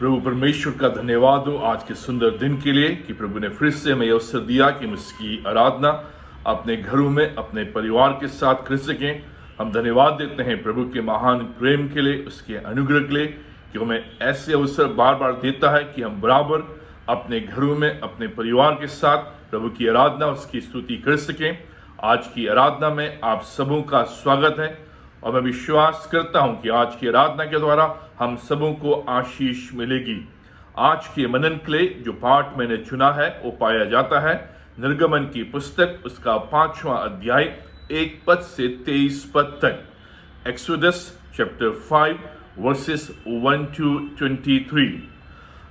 प्रभु परमेश्वर का धन्यवाद हो आज के सुंदर दिन के लिए कि प्रभु ने फिर से हमें अवसर दिया कि हम उसकी आराधना अपने घरों में अपने परिवार के साथ कर सकें। हम धन्यवाद देते हैं प्रभु के महान प्रेम के लिए, उसके अनुग्रह के लिए कि हमें ऐसे अवसर बार बार देता है कि हम बराबर अपने घरों में अपने परिवार के साथ प्रभु की आराधना उसकी स्तुति कर सकें। आज की आराधना में आप सबों का स्वागत है और मैं विश्वास करता हूं कि आज की आराधना के द्वारा हम सबों को आशीष मिलेगी। आज के मनन के लिए जो पाठ मैंने चुना है वो पाया जाता है निर्गमन की पुस्तक उसका 5वां अध्याय 1 पद से 23 पद तक। Exodus chapter 5 versus 1 to 23।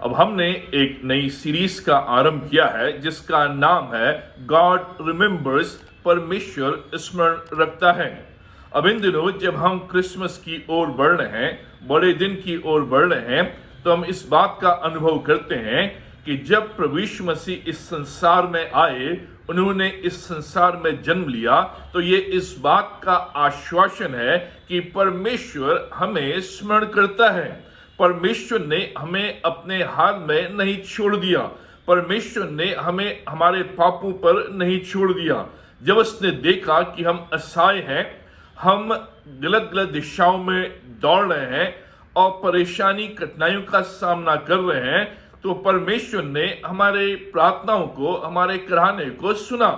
अब हमने एक नई सीरीज का आरंभ किया है जिसका नाम है गॉड रिमेंबर्स, परमेश्वर स्मरण रखता है। अब इन दिनों जब हम क्रिसमस की ओर बढ़ रहे हैं, बड़े दिन की ओर बढ़ रहे हैं, तो हम इस बात का अनुभव करते हैं कि जब प्रभु यीशु मसीह इस संसार में आए, उन्होंने इस संसार में जन्म लिया, तो ये इस बात का आश्वासन है कि परमेश्वर हमें स्मरण करता है। परमेश्वर ने हमें अपने हाथ में नहीं छोड़ दिया, परमेश्वर ने हमें हमारे पापों पर नहीं छोड़ दिया। जब उसने देखा कि हम असहाय हैं, हम गलत गलत दिशाओं में दौड़ रहे हैं और परेशानी कठिनाइयों का सामना कर रहे हैं, तो परमेश्वर ने हमारे प्रार्थनाओं को, हमारे कराहने को सुना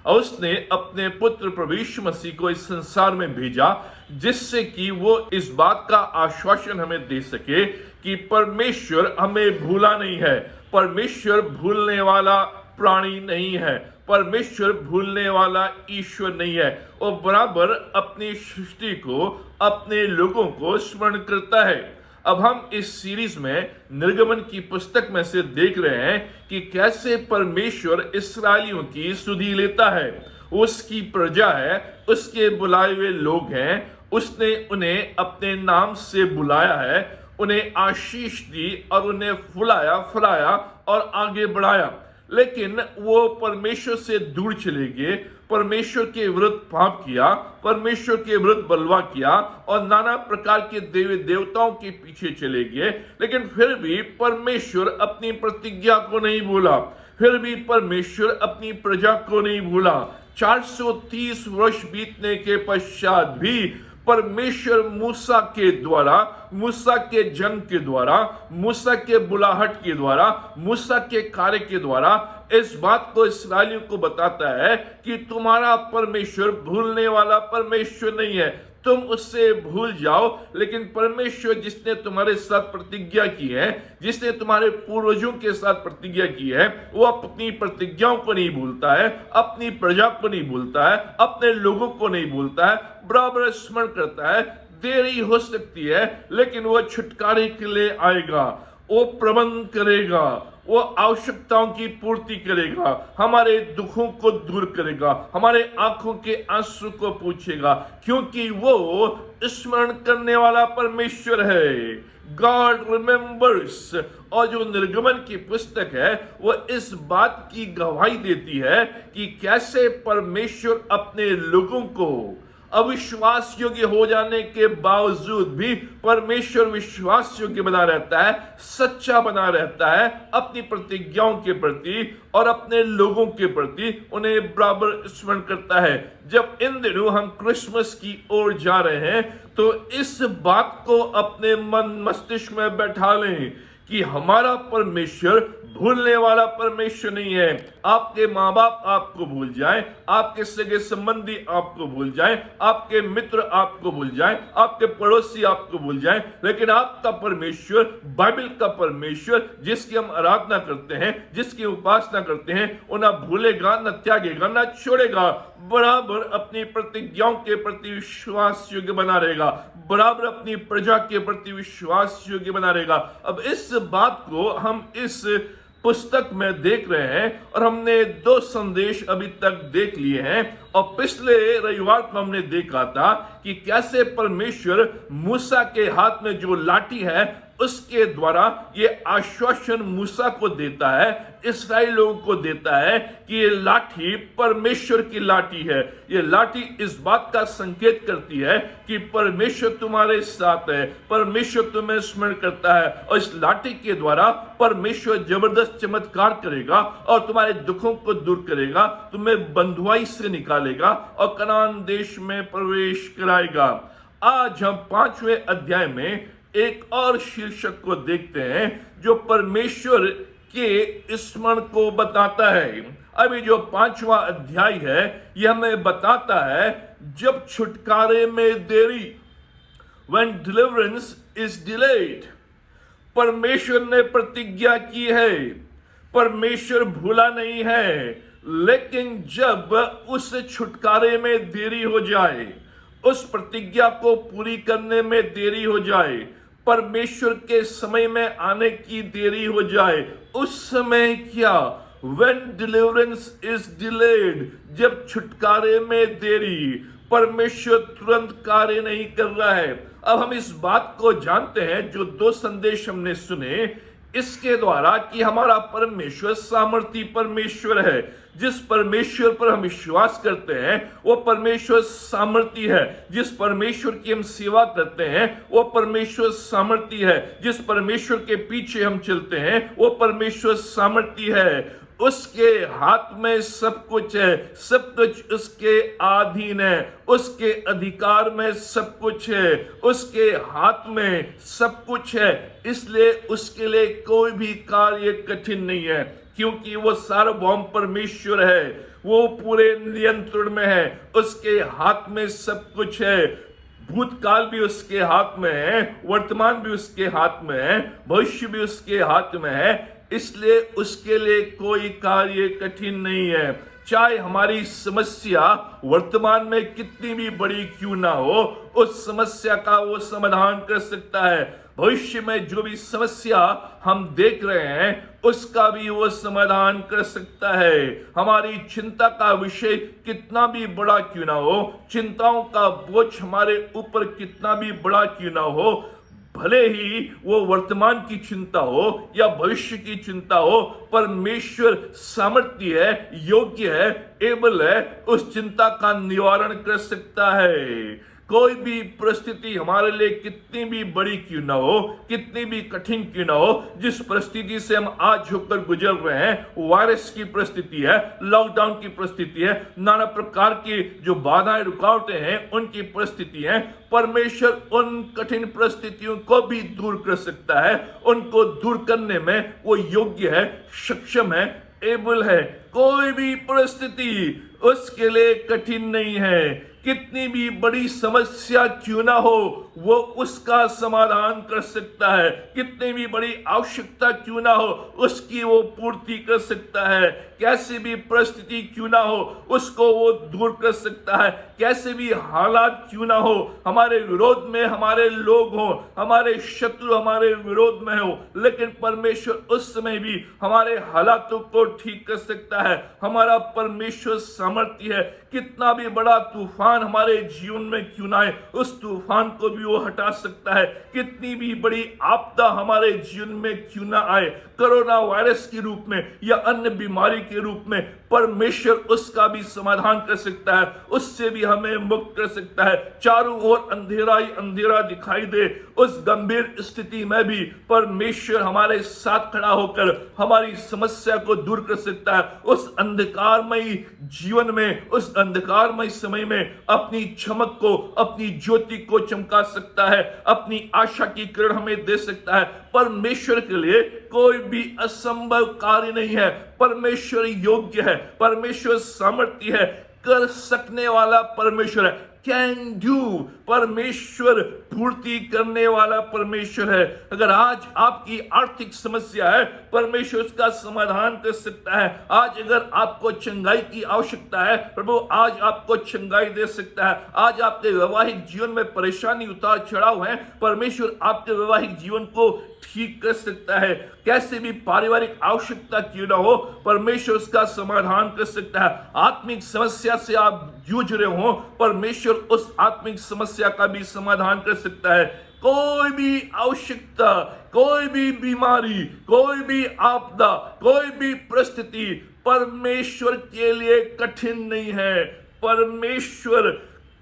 और उसने अपने पुत्र प्रभु यीशु मसीह को इस संसार में भेजा, जिससे कि वो इस बात का आश्वासन हमें दे सके कि परमेश्वर हमें भूला नहीं है, परमेश्वर भूलने वाला प्राणी नहीं है, परमेश्वर भूलने वाला ईश्वर नहीं है। वो बराबर अपनी सृष्टि को, अपने लोगों को स्मरण करता है। अब हम इस सीरीज में निर्गमन की पुस्तक में से देख रहे हैं कि कैसे परमेश्वर इस्राएलियों की सुधि लेता है। उसकी प्रजा है, उसके बुलाए हुए लोग हैं, उसने उन्हें अपने नाम से बुलाया है, उन्हें आशीष दी और उन्हें फुलाया फुलाया और आगे बढ़ाया। लेकिन वो परमेश्वर से दूर चले गए, परमेश्वर के विरुद्ध पाप किया, परमेश्वर के विरुद्ध बलवा किया और नाना प्रकार के देवी देवताओं के पीछे चले गए। लेकिन फिर भी परमेश्वर अपनी प्रतिज्ञा को नहीं भूला, फिर भी परमेश्वर अपनी प्रजा को नहीं भूला। 430 वर्ष बीतने के पश्चात भी परमेश्वर मूसा के द्वारा, मूसा के जन्म के द्वारा, मूसा के बुलाहट के द्वारा, मूसा के कार्य के द्वारा इस बात को इस्राएलियों को बताता है कि तुम्हारा परमेश्वर भूलने वाला परमेश्वर नहीं है। तुम उससे भूल जाओ, लेकिन परमेश्वर जिसने तुम्हारे साथ प्रतिज्ञा की है, जिसने तुम्हारे पूर्वजों के साथ प्रतिज्ञा की है, वो अपनी प्रतिज्ञाओं को नहीं भूलता है, अपनी प्रजा को नहीं भूलता है, अपने लोगों को नहीं भूलता है, बराबर स्मरण करता है। देरी हो सकती है लेकिन वो छुटकारे के लिए आएगा, वो प्रबंध करेगा, वो आवश्यकताओं की पूर्ति करेगा, हमारे दुखों को दूर करेगा, हमारे आंखों के आंसू को पूछेगा, क्योंकि वो स्मरण करने वाला परमेश्वर है। God remembers. और जो निर्गमन की पुस्तक है वो इस बात की गवाही देती है कि कैसे परमेश्वर अपने लोगों को अविश्वास योग्य हो जाने के बावजूद भी परमेश्वर विश्वास योग्य बना रहता है, सच्चा बना रहता है अपनी प्रतिज्ञाओं के प्रति और अपने लोगों के प्रति, उन्हें बराबर स्मरण करता है। जब इन दिनों हम क्रिसमस की ओर जा रहे हैं तो इस बात को अपने मन मस्तिष्क में बैठा लें कि हमारा परमेश्वर भूलने वाला परमेश्वर नहीं है। आपके माँ बाप आपको भूल जाएं, आपके सगे संबंधी आपको भूल जाएं, आपके मित्र आपको भूल जाएं, आपके पड़ोसी आपको भूल जाएं, लेकिन आपका परमेश्वर, बाइबल का परमेश्वर जिसकी हम आराधना करते हैं, जिसकी उपासना करते हैं, वो ना भूलेगा, ना त्यागेगा, ना छोड़ेगा, बराबर अपनी प्रतिज्ञाओं के प्रति विश्वास योग्य बना रहेगा, बराबर अपनी प्रजा के प्रति विश्वास योग्य बना रहेगा। अब इस बात को हम इस पुस्तक में देख रहे हैं और हमने 2 संदेश अभी तक देख लिए हैं। और पिछले रविवार को हमने देखा था कि कैसे परमेश्वर मूसा के हाथ में जो लाठी है उसके द्वारा ये आश्वासन मूसा को देता है, इस्राएल लोगों को देता है कि ये लाठी परमेश्वर की लाठी है। ये लाठी इस बात का संकेत करती है कि परमेश्वर तुम्हारे साथ है, परमेश्वर तुम्हें स्मरण करता है और इस लाठी के द्वारा परमेश्वर जबरदस्त चमत्कार करेगा और तुम्हारे दुखों को दूर करेगा, तुम्हें बंधुआई से निकालेगा और कनान देश में प्रवेश कराएगा। आज हम 5वें अध्याय में एक और शीर्षक को देखते हैं जो परमेश्वर के स्मरण को बताता है। अभी जो 5वां अध्याय है यह हमें बताता है जब छुटकारे में देरी, when deliverance is delayed, परमेश्वर ने प्रतिज्ञा की है, परमेश्वर भूला नहीं है, लेकिन जब उस छुटकारे में देरी हो जाए, उस प्रतिज्ञा को पूरी करने में देरी हो जाए, परमेश्वर के समय में आने की देरी हो जाए, उस समय क्या, when deliverance is delayed, जब छुटकारे में देरी, परमेश्वर तुरंत कार्य नहीं कर रहा है। अब हम इस बात को जानते हैं जो 2 संदेश हमने सुने इसके द्वारा कि हमारा परमेश्वर सामर्थी परमेश्वर है। जिस परमेश्वर पर हम विश्वास करते हैं वो परमेश्वर सामर्थी है। जिस परमेश्वर की हम सेवा करते हैं वो परमेश्वर सामर्थी है। जिस परमेश्वर के पीछे हम चलते हैं वो परमेश्वर सामर्थी है। उसके हाथ में सब कुछ है, सब कुछ उसके अधीन है, उसके अधिकार में सब कुछ है, उसके हाथ में सब कुछ है। इसलिए उसके लिए कोई भी कार्य कठिन नहीं है, क्योंकि वो सार्वभौम परमेश्वर है, वो पूरे नियंत्रण में है, उसके हाथ में सब कुछ है। भूतकाल भी उसके हाथ में है, वर्तमान भी उसके हाथ में है, भविष्य भी उसके हाथ में है। इसलिए उसके लिए कोई कार्य कठिन नहीं है। चाहे हमारी समस्या वर्तमान में कितनी भी बड़ी क्यों ना हो, उस समस्या का वो समाधान कर सकता है। भविष्य में जो भी समस्या हम देख रहे हैं उसका भी वो समाधान कर सकता है। हमारी चिंता का विषय कितना भी बड़ा क्यों ना हो, चिंताओं का बोझ हमारे ऊपर कितना भी बड़ा क्यों ना हो, भले ही वो वर्तमान की चिंता हो या भविष्य की चिंता हो, परमेश्वर सामर्थ्य है, योग्य है, एबल है, उस चिंता का निवारण कर सकता है। कोई भी परिस्थिति हमारे लिए कितनी भी बड़ी क्यों ना हो, कितनी भी कठिन क्यों ना हो, जिस परिस्थिति से हम आज होकर गुजर रहे हैं, वायरस की परिस्थिति है, लॉकडाउन की परिस्थिति है, नाना प्रकार की जो बाधाएं रुकावटें हैं उनकी परिस्थिति है, परमेश्वर उन कठिन परिस्थितियों को भी दूर कर सकता है। उनको दूर करने में वो योग्य है, सक्षम है, एबल है। कोई भी परिस्थिति उसके लिए कठिन नहीं है। कितनी भी बड़ी समस्या क्यों ना हो वो उसका समाधान कर सकता है। कितनी भी बड़ी आवश्यकता क्यों ना हो उसकी वो पूर्ति कर सकता है। कैसी भी परिस्थिति क्यों ना हो उसको वो दूर कर सकता है। कैसे भी हालात क्यों ना हो, हमारे विरोध में हमारे लोग हो, हमारे शत्रु हमारे विरोध में हो, लेकिन परमेश्वर उस समय भी हमारे हालातों को ठीक कर सकता है। हमारा परमेश्वर सामर्थ्य है। कितना भी बड़ा तूफान हमारे जीवन में क्यों ना आए, उस तूफान को भी वो हटा सकता है। कितनी भी बड़ी आपदा हमारे जीवन में क्यों ना आए, कोरोना वायरस के रूप में या अन्य बीमारी के रूप में, परमेश्वर उसका भी समाधान कर सकता है, उससे भी हमें मुक्त कर सकता है। चारों ओर अंधेरा ही अंधेरा दिखाई दे, उस गंभीर स्थिति में भी परमेश्वर हमारे साथ खड़ा होकर हमारी समस्या को दूर कर सकता है। उस अंधकारमयी जीवन में, उस अंधकारमय समय में अपनी चमक को, अपनी ज्योति को चमका सकता है, अपनी आशा की किरण हमें दे सकता है। परमेश्वर के लिए कोई भी असंभव कार्य नहीं है। परमेश्वर योग्य है, परमेश्वर सामर्थ्य है, कर सकने वाला परमेश्वर है। कैन डू, परमेश्वर पूर्ति करने वाला परमेश्वर है। अगर आज आपकी आर्थिक समस्या है, परमेश्वर उसका समाधान कर सकता है। आज अगर आपको चंगाई की आवश्यकता है, प्रभु आज आपको चंगाई दे सकता है। आज आपके वैवाहिक जीवन में परेशानी उतार चढ़ाव है, परमेश्वर आपके वैवाहिक जीवन को ठीक कर सकता है। कैसे भी पारिवारिक आवश्यकता क्यों ना हो, परमेश्वर उसका समाधान कर सकता है। आत्मिक समस्या से आप जूझ रहे हो, परमेश्वर उस आत्मिक समस्या का भी समाधान कर सकता है। कोई भी आवश्यकता, कोई भी बीमारी, कोई भी आपदा, कोई भी परिस्थिति परमेश्वर के लिए कठिन नहीं है। परमेश्वर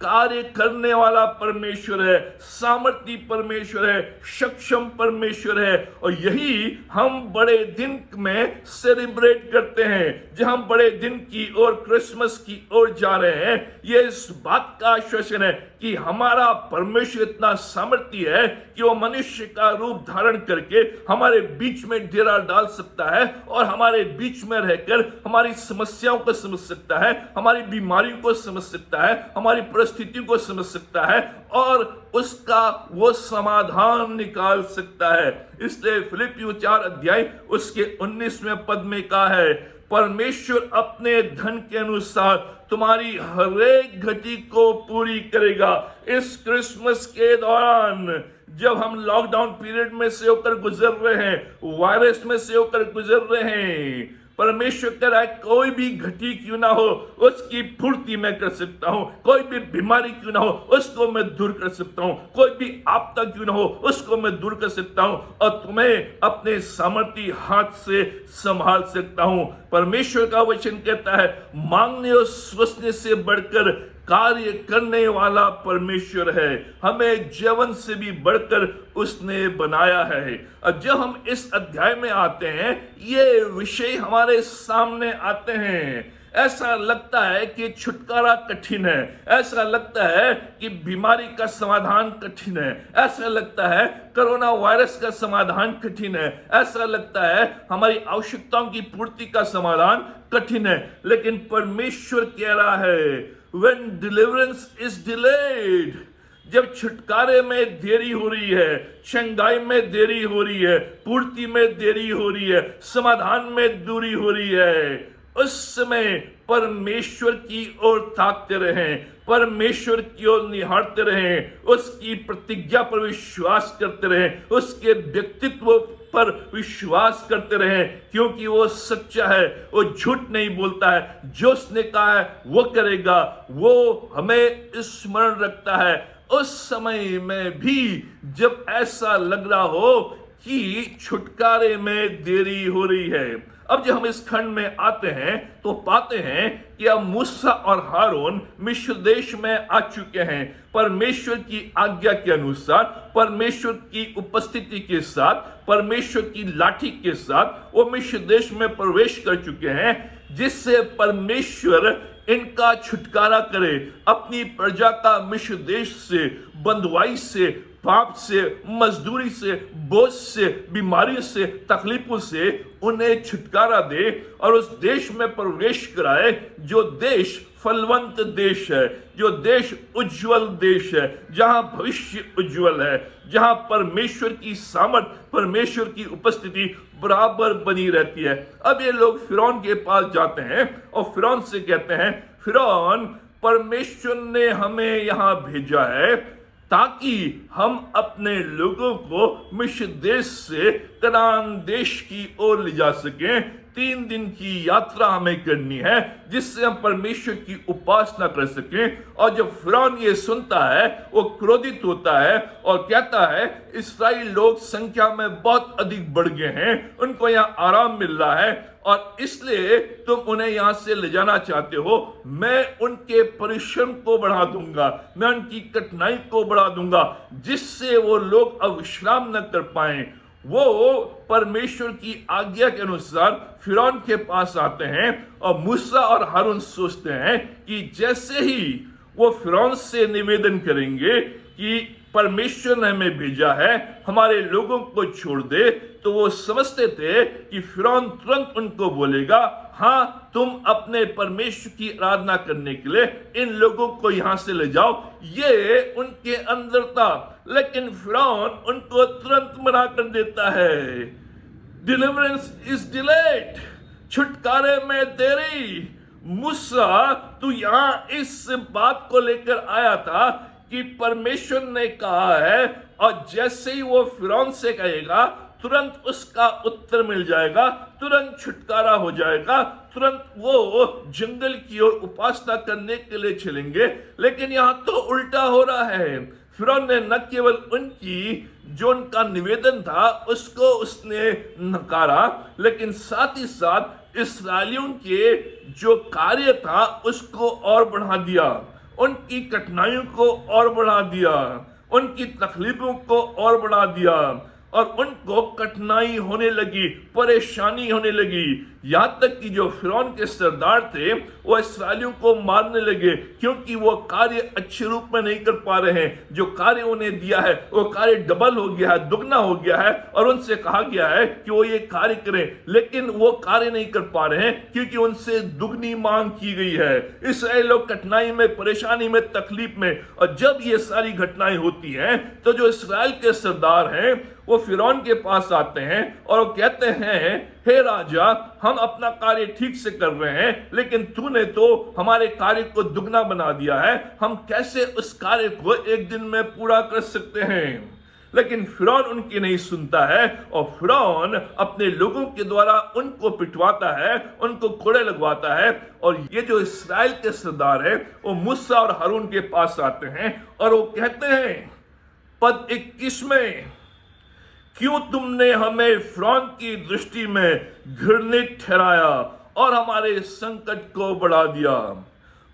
कार्य करने वाला परमेश्वर है, सामर्थी परमेश्वर है, सक्षम परमेश्वर है। और यही हम बड़े दिन में सेलिब्रेट करते हैं, जहां हम बड़े दिन की ओर, क्रिसमस की ओर जा रहे हैं। ये इस बात का आश्वासन है कि हमारा परमेश्वर इतना सामर्थी है कि वो मनुष्य का रूप धारण करके हमारे बीच में डेरा डाल सकता है और हमारे बीच में रहकर हमारी समस्याओं को समझ सकता है, हमारी बीमारियों को समझ सकता है, हमारी परिस्थितियों को समझ सकता है और उसका वो समाधान निकाल सकता है। इसलिए फिलिपियों 4 अध्याय उसके 19वें पद में कहा है, परमेश्वर अपने धन के अनुसार तुम्हारी हर एक घटी को पूरी करेगा। इस क्रिसमस के दौरान जब हम लॉकडाउन पीरियड में से होकर गुजर रहे हैं, वायरस में से होकर गुजर रहे हैं, परमेश्वर कह रहा है कोई भी घटी क्यों ना हो उसकी पूर्ति मैं कर सकता हूं। कोई भी बीमारी क्यों ना हो उसको मैं दूर कर सकता हूं। कोई भी आपदा क्यों ना हो उसको मैं दूर कर सकता हूं और तुम्हें अपने सामर्थी हाथ से संभाल सकता हूं। परमेश्वर का वचन कहता है, मांगने और सोचने से बढ़कर कार्य करने वाला परमेश्वर है। हमें जीवन से भी बढ़कर उसने बनाया है। और जब हम इस अध्याय में आते हैं, ये विषय हमारे सामने आते हैं, ऐसा लगता है कि छुटकारा कठिन है, ऐसा लगता है कि बीमारी का समाधान कठिन है, ऐसा लगता है कोरोना वायरस का समाधान कठिन है, ऐसा लगता है हमारी आवश्यकताओं की पूर्ति का समाधान कठिन है। लेकिन परमेश्वर कह रहा है, when deliverance is delayed, जब छुटकारे में देरी हो रही है, चंगाई में देरी हो रही है, पूर्ति में देरी हो रही है, समाधान में दूरी हो रही है, उस समय परमेश्वर की ओर ताकते रहें, परमेश्वर की ओर निहारते रहें, उसकी प्रतिज्ञा पर विश्वास करते रहें, उसके व्यक्तित्व पर विश्वास करते रहें, क्योंकि वो सच्चा है, वो झूठ नहीं बोलता है। जो उसने कहा है वो करेगा, वो हमें स्मरण रखता है उस समय में भी जब ऐसा लग रहा हो कि छुटकारे में देरी हो रही है। अब जब हम इस खंड में आते हैं तो पाते हैं कि अब मूसा और हारून मिस्र देश में आ चुके हैं। परमेश्वर की आज्ञा के अनुसार, परमेश्वर की उपस्थिति के साथ, परमेश्वर की लाठी के साथ वो मिस्र देश में प्रवेश कर चुके हैं, जिससे परमेश्वर इनका छुटकारा करे, अपनी प्रजा का मिस्र देश से, बंधुआई से, पाप से, मजदूरी से, बोझ से, बीमारी से, तकलीफों से उन्हें छुटकारा दे और उस देश में प्रवेश कराए जो देश फलवंत देश है, जो देश उज्जवल देश है, जहां भविष्य उज्जवल है, जहां परमेश्वर की सामर्थ, परमेश्वर की उपस्थिति बराबर बनी रहती है। अब ये लोग फिरौन के पास जाते हैं और फिरौन से कहते हैं, फिरौन, परमेश्वर ने हमें यहां भेजा है ताकि हम अपने लोगों को मिस्र देश से कनान देश की ओर ले जा सकें। 3 दिन की यात्रा हमें करनी है जिससे हम परमेश्वर की उपासना कर सकें। और जब फिरौन ये सुनता है वो क्रोधित होता है और कहता है, इस्राएली लोग संख्या में बहुत अधिक बढ़ गए हैं, उनको यहाँ आराम मिल रहा है और इसलिए तुम उन्हें यहां से ले जाना चाहते हो। मैं उनके परिश्रम को बढ़ा दूंगा, मैं उनकी कठिनाई को बढ़ा दूंगा, जिससे वो लोग अब विश्राम न कर पाए। वो परमेश्वर की आज्ञा के अनुसार फिरौन के पास आते हैं और मूसा और हारून सोचते हैं कि जैसे ही वो फिरौन से निवेदन करेंगे कि परमेश्वर ने हमें भेजा है, हमारे लोगों को छोड़ दे, तो वो समझते थे कि फिरौन तुरंत उनको बोलेगा, हाँ तुम अपने परमेश्वर की आराधना करने के लिए इन लोगों को यहां से ले जाओ। ये उनके अंदर था, लेकिन फिरौन उनको तुरंत मना कर देता है। डिलीवरेंस इज डिलेड, छुटकारे में देरी। मूसा, तू यहां इस बात को लेकर आया था कि परमेश्वर ने कहा है और जैसे ही वो फिरौन से कहेगा तुरंत उसका उत्तर मिल जाएगा, तुरंत छुटकारा हो जाएगा, तुरंत वो जंगल की ओर उपासना करने के लिए चलेंगे। लेकिन यहां तो उल्टा हो रहा है। फिरौन ने न केवल जो उनका निवेदन था उसको उसने नकारा, लेकिन साथ ही साथ इस्राएलियों के जो कार्य था उसको और बढ़ा दिया, उनकी कठिनाइयों को और बढ़ा दिया, उनकी तकलीफों को और बढ़ा दिया, और उनको कठिनाई होने लगी, परेशानी होने लगी। यहां तक कि जो फिरौन के सरदार थे वो इस्राएलियों को मारने लगे, क्योंकि वो कार्य अच्छे रूप में नहीं कर पा रहे हैं। जो कार्य उन्हें दिया है वो कार्य डबल हो गया है, दुगना हो गया है, और उनसे कहा गया है कि वो ये कार्य करें, लेकिन वो कार्य नहीं कर पा रहे हैं क्योंकि उनसे दुगनी मांग की गई है। इसराइल लोग कठिनाई में, परेशानी में, तकलीफ में। और जब ये सारी घटनाएं होती हैं तो जो इसराइल के सरदार हैं वो फिरौन के पास आते हैं और वो कहते हैं, हे राजा, हम अपना कार्य ठीक से कर रहे हैं, लेकिन तूने तो हमारे कार्य को दुगना बना दिया है। हम कैसे उस कार्य को एक दिन में पूरा कर सकते हैं? लेकिन फिरौन उनकी नहीं सुनता है, और फिरौन अपने लोगों के द्वारा उनको पिटवाता है, उनको कोड़े लगवाता है। और ये जो इस्राएल के सरदार है वो मूसा और हारून के पास आते हैं और वो कहते हैं पद 21 में, क्यों तुमने हमें फिरौन की दृष्टि में घृणित ठहराया और हमारे संकट को बढ़ा दिया?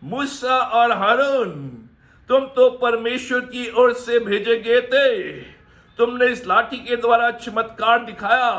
मूसा और हारून, तुम तो परमेश्वर की ओर से भेजे गए थे। तुमने इस लाठी के द्वारा चमत्कार दिखाया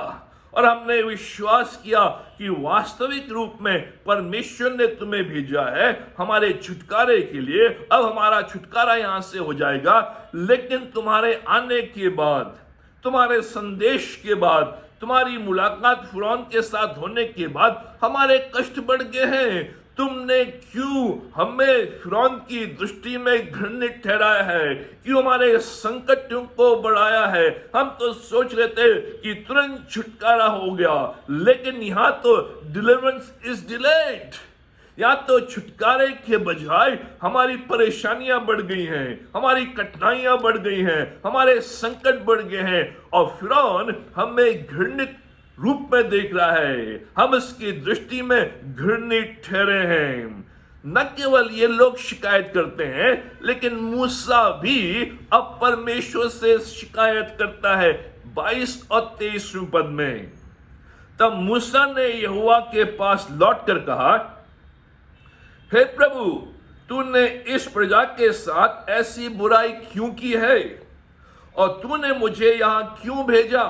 और हमने विश्वास किया कि वास्तविक रूप में परमेश्वर ने तुम्हें भेजा है हमारे छुटकारे के लिए। अब हमारा छुटकारा यहां से हो जाएगा। लेकिन तुम्हारे आने के बाद, तुम्हारे संदेश के बाद, तुम्हारी मुलाकात फिरौन के साथ होने के बाद हमारे कष्ट बढ़ गए हैं। तुमने क्यों हमें फिरौन की दृष्टि में घृणित ठहराया है? क्यों हमारे संकटों को बढ़ाया है? हम तो सोच रहे थे कि तुरंत छुटकारा हो गया, लेकिन यहां तो डिलीवरेंस इज डिलेड। या तो छुटकारे के बजाय हमारी परेशानियां बढ़ गई हैं, हमारी कठिनाइयां बढ़ गई हैं, हमारे संकट बढ़ गए हैं, और फिरौन हमें घृणित रूप में देख रहा है। हम इसकी दृष्टि में घृणित ठहरे हैं। न केवल ये लोग शिकायत करते हैं, लेकिन मूसा भी अब परमेश्वर से शिकायत करता है। 22 और 23 पद में, तब मूसा ने यहोवा के पास लौटकर कहा, हे प्रभु, तूने इस प्रजा के साथ ऐसी बुराई क्यों की है और तूने मुझे यहां क्यों भेजा?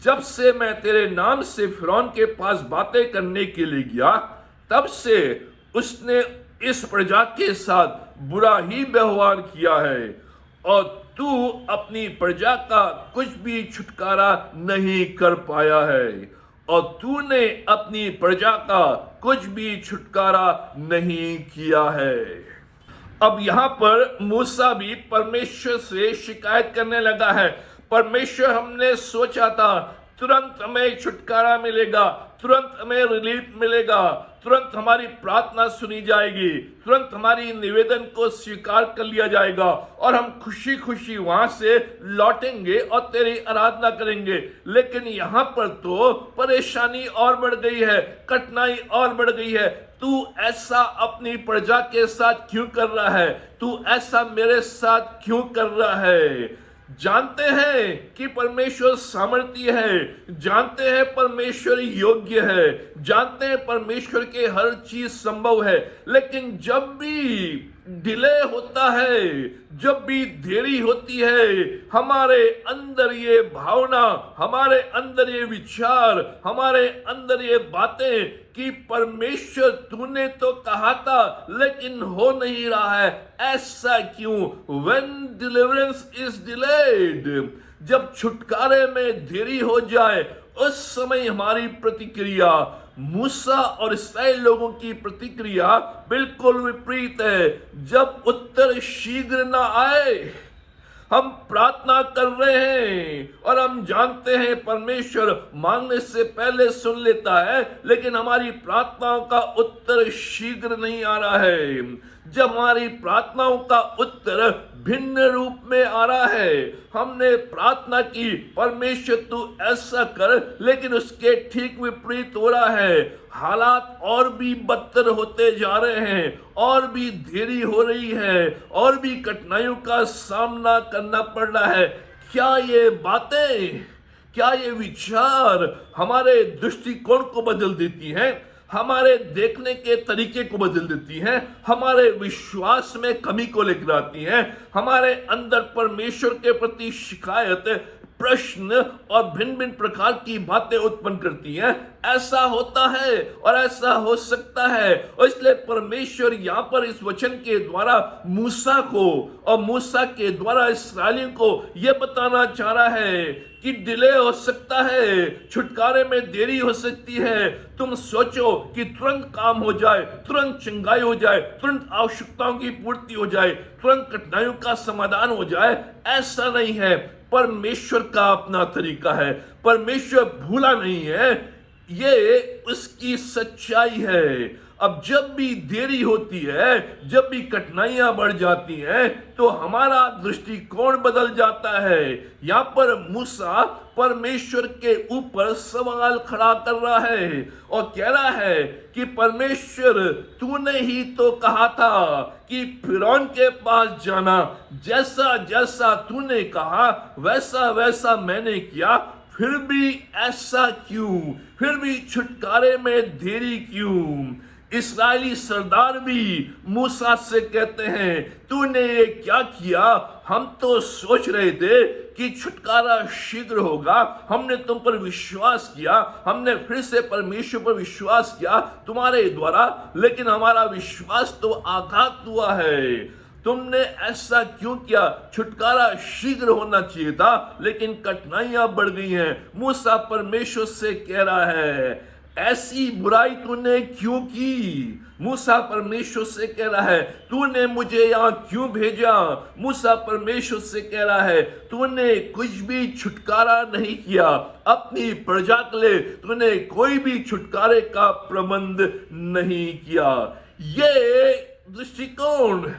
जब से मैं तेरे नाम से फिरौन के पास बातें करने के लिए गया, तब से उसने इस प्रजा के साथ बुरा ही व्यवहार किया है, और तू अपनी प्रजा का कुछ भी छुटकारा नहीं कर पाया है, और तूने अपनी प्रजा का कुछ भी छुटकारा नहीं किया है। अब यहां पर मूसा भी परमेश्वर से शिकायत करने लगा है। परमेश्वर, हमने सोचा था तुरंत हमें छुटकारा मिलेगा, तुरंत हमें रिलीफ मिलेगा, तुरंत हमारी प्रार्थना सुनी जाएगी, तुरंत हमारी निवेदन को स्वीकार कर लिया जाएगा और हम खुशी खुशी वहां से लौटेंगे और तेरी आराधना करेंगे। लेकिन यहां पर तो परेशानी और बढ़ गई है, कठिनाई और बढ़ गई है। तू ऐसा अपनी प्रजा के साथ क्यों कर रहा है? तू ऐसा मेरे साथ क्यों कर रहा है? जानते हैं कि परमेश्वर सामर्थ्य है, जानते हैं परमेश्वर योग्य है, जानते हैं परमेश्वर के हर चीज संभव है, लेकिन जब भी डिले होता है, जब भी देरी होती है, हमारे अंदर ये भावना, हमारे अंदर ये विचार, हमारे अंदर ये बातें कि परमेश्वर तूने तो कहा था लेकिन हो नहीं रहा है, ऐसा क्यों? When deliverance is delayed, जब छुटकारे में देरी हो जाए उस समय हमारी प्रतिक्रिया मूसा और इस्राएल लोगों की प्रतिक्रिया बिल्कुल विपरीत है। जब उत्तर शीघ्र न आए, हम प्रार्थना कर रहे हैं और हम जानते हैं परमेश्वर मांगने से पहले सुन लेता है, लेकिन हमारी प्रार्थनाओं का उत्तर शीघ्र नहीं आ रहा है। जब हमारी प्रार्थनाओं का उत्तर भिन्न रूप में आ रहा है। हमने प्रार्थना की, परमेश्वर तू ऐसा कर, लेकिन उसके ठीक विपरीत हो रहा है। हालात और भी बदतर होते जा रहे हैं, और भी देरी हो रही है, और भी कठिनाइयों का सामना करना पड़ रहा है। क्या ये बातें, क्या ये विचार हमारे दृष्टिकोण को बदल देती हैं, हमारे देखने के तरीके को बदल देती हैं, हमारे विश्वास में कमी को लेकर आती हैं, हमारे अंदर परमेश्वर के प्रति शिकायत, प्रश्न और भिन्न भिन्न प्रकार की बातें उत्पन्न करती हैं। ऐसा होता है और ऐसा हो सकता है, और इसलिए परमेश्वर यहाँ पर इस वचन के द्वारा मूसा को और मूसा के द्वारा इस्राएलियों को यह बताना चाह रहा है कि डिले हो सकता है, छुटकारे में देरी हो सकती है। तुम सोचो कि तुरंत काम हो जाए, तुरंत चंगाई हो जाए, तुरंत आवश्यकताओं की पूर्ति हो जाए, तुरंत कठिनाइयों का समाधान हो जाए। ऐसा नहीं है। परमेश्वर का अपना तरीका है, परमेश्वर भूला नहीं है, ये उसकी सच्चाई है। अब जब भी देरी होती है, जब भी कठिनाइयां बढ़ जाती हैं, तो हमारा दृष्टिकोण बदल जाता है। यहां पर मूसा परमेश्वर के ऊपर सवाल खड़ा कर रहा है और कह रहा है कि परमेश्वर तूने ही तो कहा था कि फिरौन के पास जाना, जैसा जैसा तूने कहा वैसा वैसा मैंने किया, फिर भी ऐसा क्यों, फिर भी छुटकारे में देरी क्यों। इस्राएली सरदार भी मूसा से कहते हैं, तूने ये क्या किया? हम तो सोच रहे थे कि छुटकारा शीघ्र होगा, हमने तुम पर विश्वास किया, हमने फिर से परमेश्वर पर विश्वास किया तुम्हारे द्वारा, लेकिन हमारा विश्वास तो आघात हुआ है। तुमने ऐसा क्यों किया? छुटकारा शीघ्र होना चाहिए था, लेकिन कठिनाइयां बढ़ गई हैं। मूसा परमेश्वर से कह रहा है, ऐसी बुराई तूने क्यों की? मूसा परमेश्वर से कह रहा है, तूने मुझे यहां क्यों भेजा? मूसा परमेश्वर से कह रहा है, तूने कुछ भी छुटकारा नहीं किया, अपनी प्रजा के लिए तूने कोई भी छुटकारे का प्रबंध नहीं किया। ये दृष्टिकोण,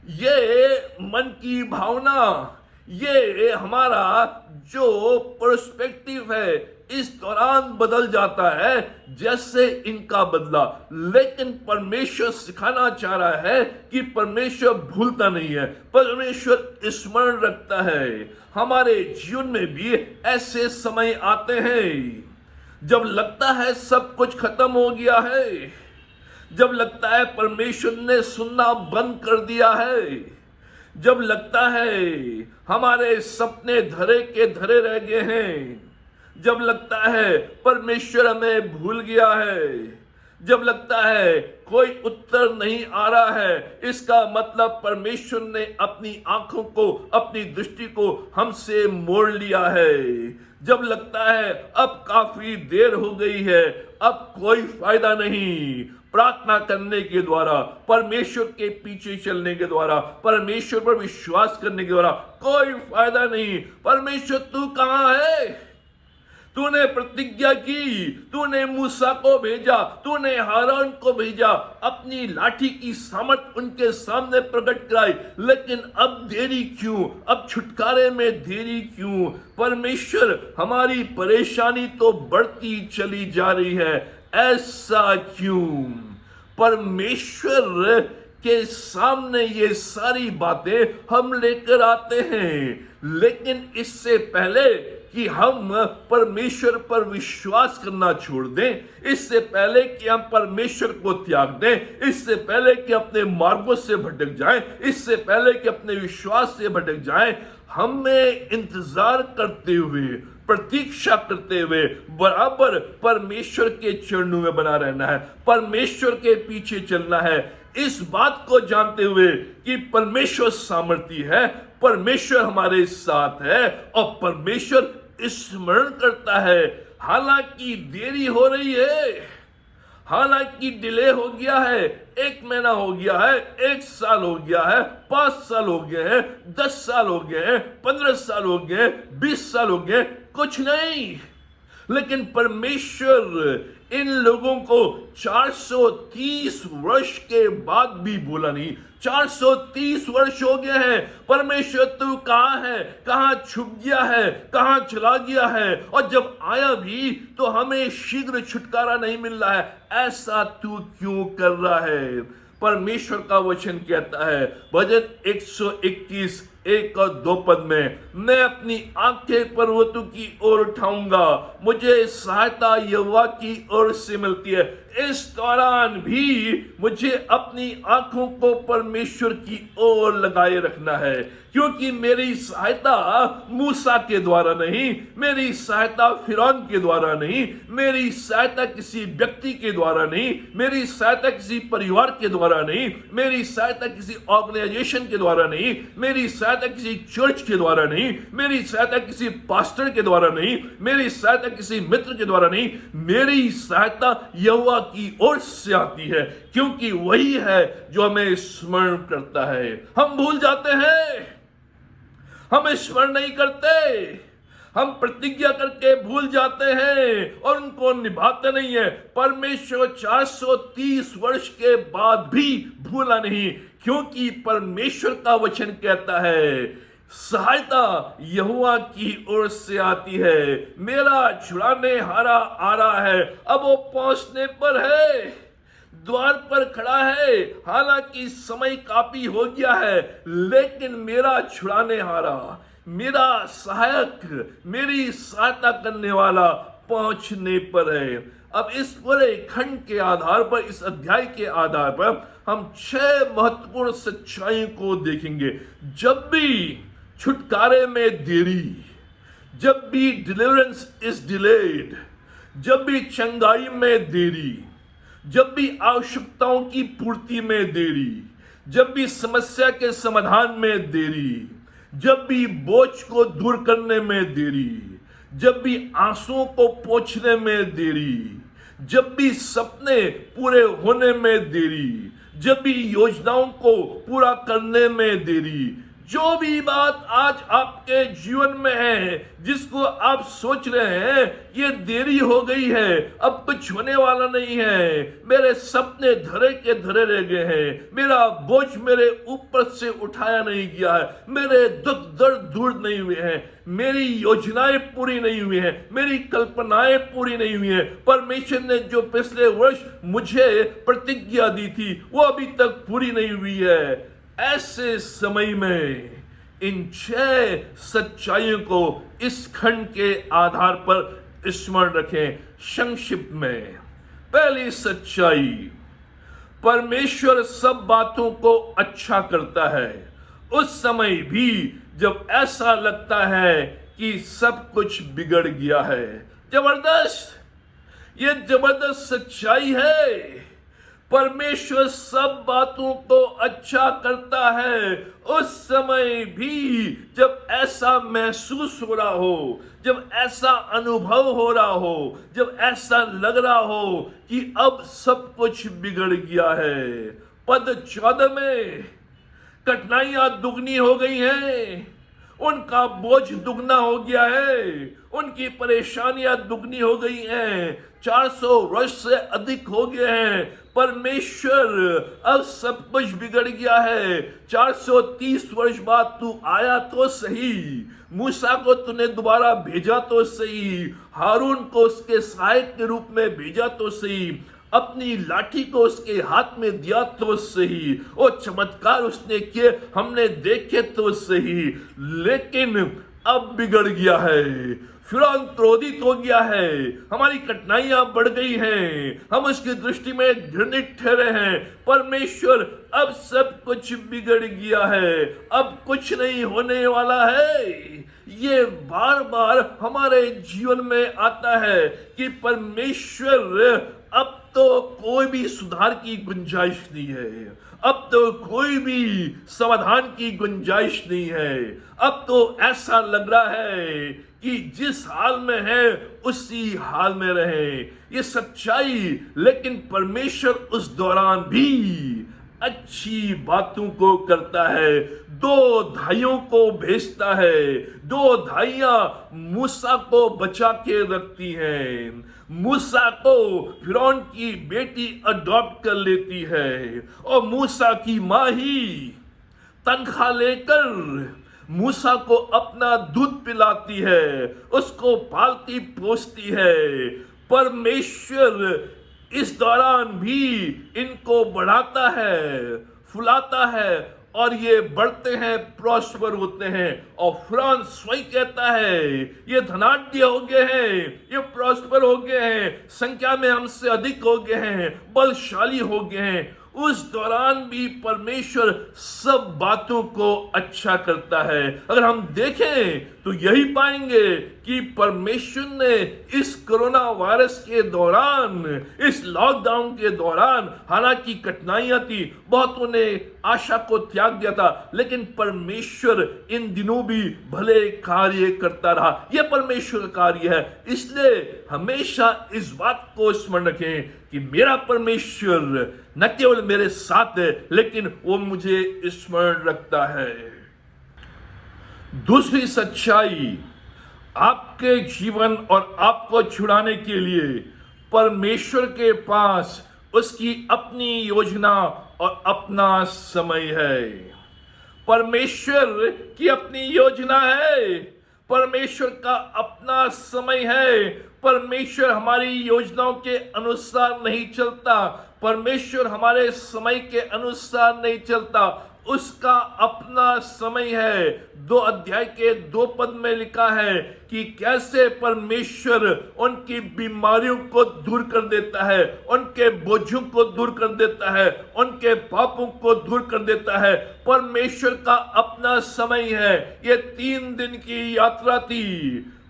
ये मन की भावना, ये हमारा जो पर्सपेक्टिव है, इस दौरान बदल जाता है जैसे इनका बदला। लेकिन परमेश्वर सिखाना चाह रहा है कि परमेश्वर भूलता नहीं है, परमेश्वर स्मरण रखता है। हमारे जीवन में भी ऐसे समय आते हैं जब लगता है सब कुछ खत्म हो गया है, जब लगता है परमेश्वर ने सुनना बंद कर दिया है, जब लगता है हमारे सपने धरे के धरे रह गए हैं, जब लगता है परमेश्वर हमें भूल गया है, जब लगता है कोई उत्तर नहीं आ रहा है, इसका मतलब परमेश्वर ने अपनी आंखों को, अपनी दृष्टि को हमसे मोड़ लिया है। जब लगता है अब काफी देर हो गई है, अब कोई फायदा नहीं, प्रार्थना करने के द्वारा, परमेश्वर के पीछे चलने के द्वारा, परमेश्वर पर विश्वास करने के द्वारा कोई फायदा नहीं। परमेश्वर तू कहां है? तूने प्रतिज्ञा की, तूने मूसा को भेजा, तूने हारून को भेजा, अपनी लाठी की सामर्थ उनके सामने प्रकट कराई, लेकिन अब देरी क्यों? अब छुटकारे में देरी क्यों? परमेश्वर हमारी परेशानी तो बढ़ती चली जा रही है, ऐसा क्यों? परमेश्वर के सामने ये सारी बातें हम लेकर आते हैं, लेकिन इससे पहले कि हम परमेश्वर पर विश्वास करना छोड़ दें, इससे पहले कि हम परमेश्वर को त्याग दें, इससे पहले कि अपने मार्गों से भटक जाएं, इससे पहले कि अपने विश्वास से भटक जाएं, हमें इंतजार करते हुए, प्रतीक्षा करते हुए बराबर परमेश्वर के चरणों में बना रहना है, परमेश्वर के पीछे चलना है, इस बात को जानते हुए कि परमेश्वर सामर्थी है, परमेश्वर हमारे साथ है और परमेश्वर स्मरण करता है। हालांकि देरी हो रही है, हालांकि डिले हो गया है, 1 महीना हो गया है, 1 साल हो गया है, 5 साल हो गए हैं, 10 साल हो गए हैं, 15 साल हो गए, 20 साल हो गए, कुछ नहीं, लेकिन परमेश्वर इन लोगों को 430 वर्ष के बाद भी भूला नहीं। 430 वर्ष हो गए हैं, परमेश्वर तू कहाँ है, कहाँ छुप गया है, कहाँ चला गया है, और जब आया भी तो हमें शीघ्र छुटकारा नहीं मिल रहा है, ऐसा तू क्यों कर रहा है। परमेश्वर का वचन कहता है भजन 121 1 और 2 पद में, मैं अपनी आंखें पर्वतों की ओर उठाऊंगा, मुझे सहायता यहोवा की ओर से मिलती है। इस दौरान भी मुझे अपनी आंखों को परमेश्वर की ओर लगाए रखना है, क्योंकि मेरी सहायता मूसा के द्वारा नहीं, मेरी सहायता फिरौन के द्वारा नहीं, मेरी सहायता किसी व्यक्ति के द्वारा नहीं, मेरी सहायता किसी परिवार के द्वारा नहीं, मेरी सहायता किसी ऑर्गेनाइजेशन के द्वारा नहीं, मेरी सहायता किसी चर्च के द्वारा नहीं, मेरी सहायता किसी पास्टर के द्वारा नहीं, मेरी सहायता किसी मित्र के द्वारा नहीं, मेरी सहायता यहोवा की ओर से आती है, क्योंकि वही है जो हमें स्मरण करता है। हम भूल जाते हैं, हम स्मरण नहीं करते, हम प्रतिज्ञा करके भूल जाते हैं और उनको निभाते नहीं है। परमेश्वर 430 वर्ष के बाद भी भूला नहीं, क्योंकि परमेश्वर का वचन कहता है सहायता यहोवा की ओर से आती है, मेरा छुड़ाने हारा आ रहा है। अब वो पहुंचने पर है, द्वार पर खड़ा है, हालांकि समय काफी हो गया है, लेकिन मेरा छुड़ाने हारा, मेरा सहायक, मेरी सहायता करने वाला पहुंचने पर है। अब इस पूरे खंड के आधार पर, इस अध्याय के आधार पर हम 6 महत्वपूर्ण सच्चाई को देखेंगे। जब भी छुटकारे में देरी, जब भी डिलीवरेंस इज डिलेड, जब भी चंगाई में देरी, जब भी आवश्यकताओं की पूर्ति में देरी, जब भी समस्या के समाधान में देरी, जब भी बोझ को दूर करने में देरी, जब भी आंसुओं को पोंछने में देरी, जब भी सपने पूरे होने में देरी, जब भी योजनाओं को पूरा करने में देरी, जो भी बात आज आपके जीवन में है, जिसको आप सोच रहे हैं ये देरी हो गई है, अब कुछ होने वाला नहीं है, मेरे सपने धरे के धरे रह गए हैं, मेरा बोझ मेरे ऊपर से उठाया नहीं गया है, मेरे दुख दर्द दूर नहीं हुए हैं, मेरी योजनाएं पूरी नहीं हुई हैं, मेरी कल्पनाएं पूरी नहीं हुई हैं, परमेश्वर ने जो पिछले वर्ष मुझे प्रतिज्ञा दी थी वो अभी तक पूरी नहीं हुई है। ऐसे समय में इन 6 सच्चाइयों को इस खंड के आधार पर स्मरण रखें। संक्षिप्त में, पहली सच्चाई, परमेश्वर सब बातों को अच्छा करता है, उस समय भी जब ऐसा लगता है कि सब कुछ बिगड़ गया है। जबरदस्त, ये जबरदस्त सच्चाई है। परमेश्वर सब बातों को अच्छा करता है, उस समय भी जब ऐसा महसूस हो रहा हो, जब ऐसा अनुभव हो रहा हो, जब ऐसा लग रहा हो कि अब सब कुछ बिगड़ गया है। पद 14 में, कठिनाइयां दुगनी हो गई हैं, उनका बोझ दुगना हो गया है, उनकी परेशानियां दुगनी हो गई हैं, 400 वर्ष से अधिक हो गए हैं। परमेश्वर, अब सब कुछ बिगड़ गया है। 430 वर्ष बाद तू आया तो सही, मूसा को तूने दोबारा भेजा तो सही, हारून को उसके सहायक के रूप में भेजा तो सही, अपनी लाठी को उसके हाथ में दिया तो सही, और चमत्कार उसने किए हमने देखे तो सही, लेकिन अब बिगड़ गया है। फिरौन क्रोधित हो गया है, हमारी कठिनाइयां बढ़ गई हैं, हम उसकी दृष्टि में घृणित ठहरे हैं। परमेश्वर, अब सब कुछ बिगड़ गया है, अब कुछ नहीं होने वाला है। ये बार बार हमारे जीवन में आता है कि परमेश्वर, अब तो कोई भी सुधार की गुंजाइश नहीं है, अब तो कोई भी समाधान की गुंजाइश नहीं है, अब तो ऐसा लग रहा है कि जिस हाल में है उसी हाल में रहे। ये सच्चाई, लेकिन परमेश्वर उस दौरान भी अच्छी बातों को करता है। दो धाइयों को भेजता है, दो धाइयां मूसा को बचा के रखती हैं। मूसा को फिरौन की बेटी अडॉप्ट कर लेती है और मूसा की मां ही तनख्वाह लेकर मूसा को अपना दूध पिलाती है, उसको पालती पोसती है। परमेश्वर इस दौरान भी इनको बढ़ाता है, फुलाता है और ये बढ़ते हैं, प्रॉस्पर होते हैं। और फिरौन स्वयं कहता है ये धनाढ्य हो गए हैं, ये प्रॉस्पर हो गए हैं, संख्या में हमसे अधिक हो गए हैं, बलशाली हो गए हैं। उस दौरान भी परमेश्वर सब बातों को अच्छा करता है। अगर हम देखें तो यही पाएंगे कि परमेश्वर ने इस कोरोना वायरस के दौरान, इस लॉकडाउन के दौरान, हालांकि कठिनाइयां थी, बहुतों ने आशा को त्याग दिया था, लेकिन परमेश्वर इन दिनों भी भले कार्य करता रहा। यह परमेश्वर का कार्य है। इसलिए हमेशा इस बात को स्मरण रखें कि मेरा परमेश्वर न केवल मेरे साथ है, लेकिन वो मुझे स्मरण रखता है। दूसरी सच्चाई, आपके जीवन और आपको छुड़ाने के लिए परमेश्वर के पास उसकी अपनी योजना और अपना समय है। परमेश्वर की अपनी योजना है, परमेश्वर का अपना समय है। परमेश्वर हमारी योजनाओं के अनुसार नहीं चलता, परमेश्वर हमारे समय के अनुसार नहीं चलता, उसका अपना समय है। 2 अध्याय के 2 पद में लिखा है कि कैसे परमेश्वर उनकी बीमारियों को दूर कर देता है, उनके बोझों को दूर कर देता है, उनके पापों को दूर कर देता है। परमेश्वर का अपना समय है। ये 3 दिन की यात्रा थी,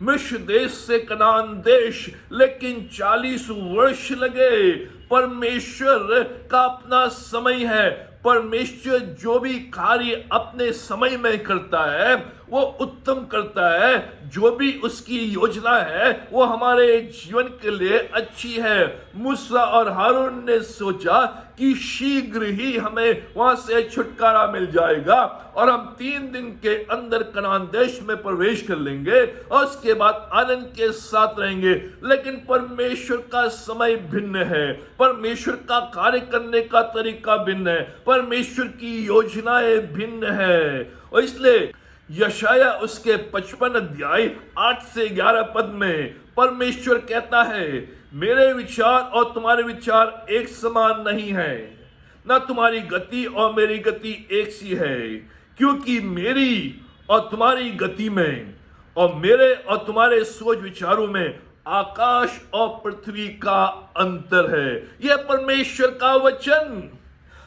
मिस्र देश से कनान देश, लेकिन 40 वर्ष लगे। परमेश्वर का अपना समय है। परमेश्वर जो भी कार्य अपने समय में करता है वो उत्तम करता है। जो भी उसकी योजना है वो हमारे जीवन के लिए अच्छी है। मूसा और हारून ने सोचा कि शीघ्र ही हमें वहां से छुटकारा मिल जाएगा और हम 3 दिन के अंदर कनान देश में प्रवेश कर लेंगे और उसके बाद आनंद के साथ रहेंगे। लेकिन परमेश्वर का समय भिन्न है, परमेश्वर का कार्य करने का तरीका भिन्न है, परमेश्वर की योजनाएं भिन्न है। और इसलिए यशाया उसके 55 अध्याय 8 से 11 पद में परमेश्वर कहता है, मेरे विचार और तुम्हारे विचार एक समान नहीं है, ना तुम्हारी गति और मेरी गति एक सी है। क्योंकि मेरी और तुम्हारी गति में और मेरे और तुम्हारे सोच विचारों में आकाश और पृथ्वी का अंतर है। यह परमेश्वर का वचन।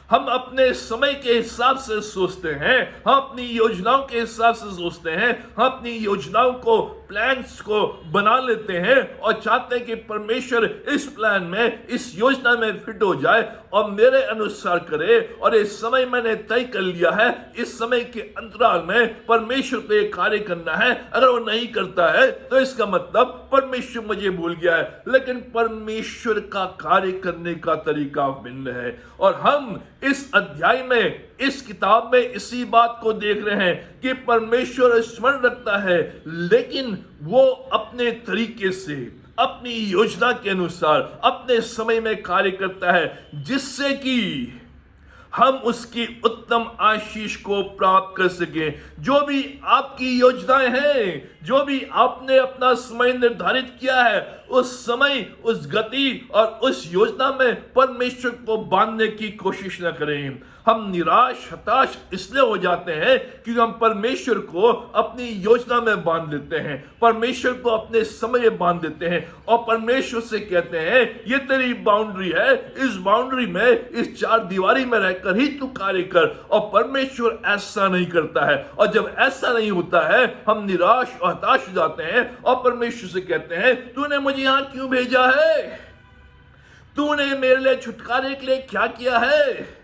हम अपने समय के हिसाब से सोचते हैं, हम अपनी योजनाओं के हिसाब से सोचते हैं, हम अपनी योजनाओं को, प्लान्स को बना लेते हैं और चाहते हैं कि परमेश्वर इस प्लान में, इस योजना में फिट हो जाए और मेरे अनुसार करे। और ये समय मैंने तय कर लिया है, इस समय के अंतराल में परमेश्वर को ये कार्य करना है। अगर वो नहीं करता है तो इसका मतलब परमेश्वर मुझे भूल गया है। लेकिन परमेश्वर का कार्य करने का तरीका भिन्न है। और हम इस अध्याय में, इस किताब में इसी बात को देख रहे हैं कि परमेश्वर स्मरण रखता है, लेकिन वो अपने तरीके से, अपनी योजना के अनुसार, अपने समय में कार्य करता है, जिससे कि हम उसकी उत्तम आशीष को प्राप्त कर सकें। जो भी आपकी योजनाएं हैं, जो भी आपने अपना समय निर्धारित किया है, उस समय, उस गति और उस योजना में परमेश्वर को बांधने की कोशिश न करें। हम निराश, हताश इसलिए हो जाते हैं क्योंकि हम परमेश्वर को अपनी योजना में बांध लेते हैं, परमेश्वर को अपने समय में बांध देते हैं और परमेश्वर से कहते हैं ये तेरी बाउंड्री है, इस बाउंड्री में, इस 4 दीवारी में रहकर ही तू कार्य कर। और परमेश्वर ऐसा नहीं करता है। और जब ऐसा नहीं होता है हम निराश और हताश हो जाते हैं और परमेश्वर से कहते हैं तूने मुझे यहां क्यों भेजा है? तूने मेरे लिए छुटकारे के लिए क्या किया है?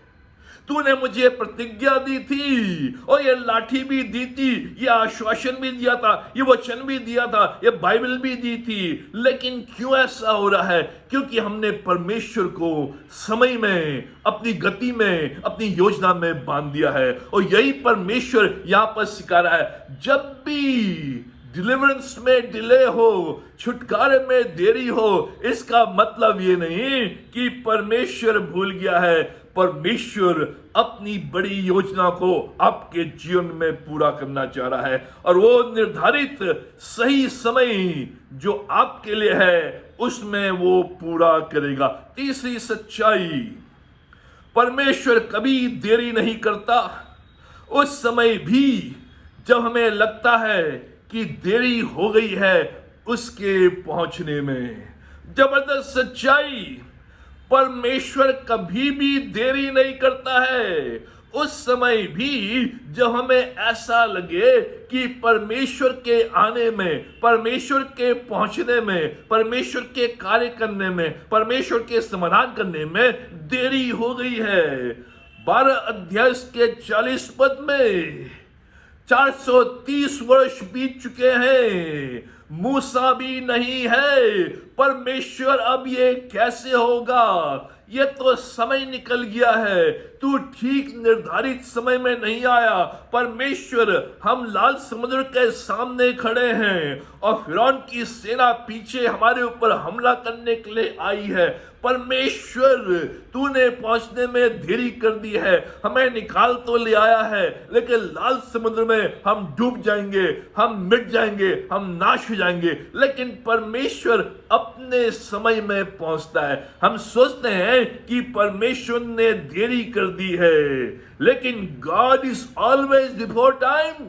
तूने मुझे प्रतिज्ञा दी थी और ये लाठी भी दी थी, ये आश्वासन भी दिया था, ये वचन भी दिया था, ये बाइबल भी दी थी, लेकिन क्यों ऐसा हो रहा है? क्योंकि हमने परमेश्वर को समय में, अपनी गति में, अपनी योजना में बांध दिया है। और यही परमेश्वर यहां पर सिखा रहा है। जब भी डिलीवरेंस में डिले हो, छुटकारे में देरी हो, इसका मतलब ये नहीं कि परमेश्वर भूल गया है। परमेश्वर अपनी बड़ी योजना को आपके जीवन में पूरा करना चाह रहा है और वो निर्धारित सही समय जो आपके लिए है उसमें वो पूरा करेगा। तीसरी सच्चाई, परमेश्वर कभी देरी नहीं करता। उस समय भी जब हमें लगता है कि देरी हो गई है उसके पहुंचने में, जबरदस्त सच्चाई, परमेश्वर कभी भी देरी नहीं करता है। उस समय भी जब हमें ऐसा लगे कि परमेश्वर के आने में, परमेश्वर के पहुंचने में, परमेश्वर के कार्य करने में, परमेश्वर के समाधान करने में देरी हो गई है। 12 अध्याय के 40 पद में 430 वर्ष बीत चुके हैं, मूसा भी नहीं है। परमेश्वर अब ये कैसे होगा? ये तो समय निकल गया है, तू ठीक निर्धारित समय में नहीं आया। परमेश्वर, हम लाल समुद्र के सामने खड़े हैं और फिरौन की सेना पीछे हमारे ऊपर हमला करने के लिए आई है। परमेश्वर, तूने पहुंचने में देरी कर दी है। हमें निकाल तो ले आया है, लेकिन लाल समुद्र में हम डूब जाएंगे, हम मिट जाएंगे, हम नाश हो जाएंगे। लेकिन परमेश्वर अपने समय में पहुंचता है। हम सोचते हैं कि परमेश्वर ने देरी कर दी है, लेकिन God is always before time.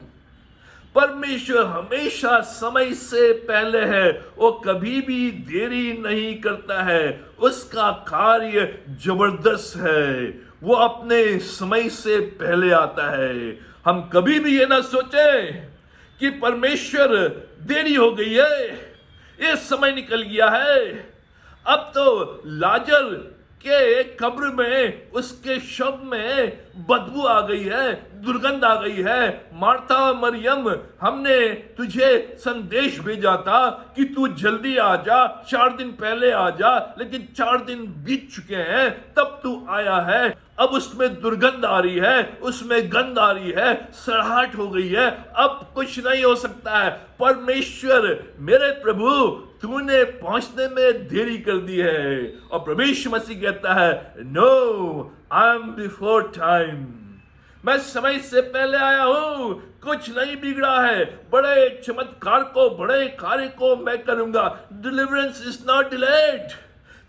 परमेश्वर हमेशा समय से पहले है, वो कभी भी देरी नहीं करता है। उसका कार्य जबरदस्त है, वो अपने समय से पहले आता है। हम कभी भी ये ना सोचें कि परमेश्वर देरी हो गई है, ये समय निकल गया है, अब तो लाजर के कब्र में, उसके शव में बदबू आ गई है, दुर्गंध आ गई है। मार्था मरियम, हमने तुझे संदेश भेजा था कि तू जल्दी आ जा, 4 दिन पहले आ जा, लेकिन 4 दिन बीत चुके हैं तब तू आया है। अब उसमें दुर्गंध आ रही है, उसमें गंध आ रही है, सड़ाहट हो गई है, अब कुछ नहीं हो सकता है। परमेश्वर, मेरे प्रभु, तूने पहुंचने में देरी कर दी है। और प्रभु यीशु मसीह कहता है, no, I am before time. मैं समय से पहले आया हूं, कुछ नहीं बिगड़ा है। बड़े चमत्कार को, बड़े कार्य को मैं करूंगा। Deliverance is not delayed.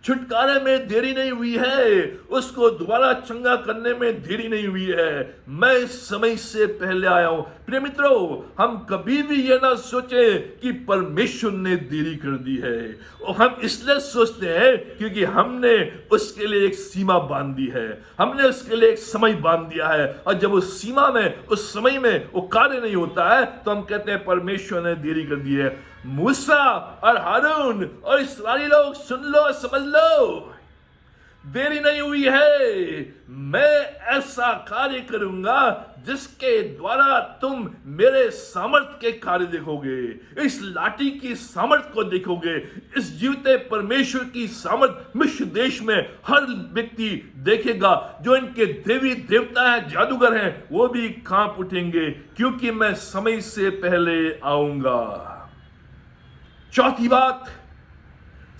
छुटकारे में देरी नहीं हुई है, उसको दोबारा चंगा करने में देरी नहीं हुई है। मैं समय से पहले आया हूं। प्रिय मित्रों, हम कभी भी ये ना सोचे कि परमेश्वर ने देरी कर दी है। और हम इसलिए सोचते हैं क्योंकि हमने उसके लिए एक सीमा बांध दी है, हमने उसके लिए एक समय बांध दिया है। और जब उस सीमा में, उस समय में वो कार्य नहीं होता है तो हम कहते हैं परमेश्वर ने देरी कर दी है। मूसा और हारून और इस्राएली लोग, सुन लो, समझ लो, देरी नहीं हुई है। मैं ऐसा कार्य करूंगा जिसके द्वारा तुम मेरे सामर्थ के कार्य देखोगे, इस लाठी की सामर्थ को देखोगे, इस जीवते परमेश्वर की सामर्थ मिस्र देश में हर व्यक्ति देखेगा। जो इनके देवी देवता हैं, जादूगर हैं, वो भी कांप उठेंगे क्योंकि मैं समय से पहले आऊंगा। चौथी बात,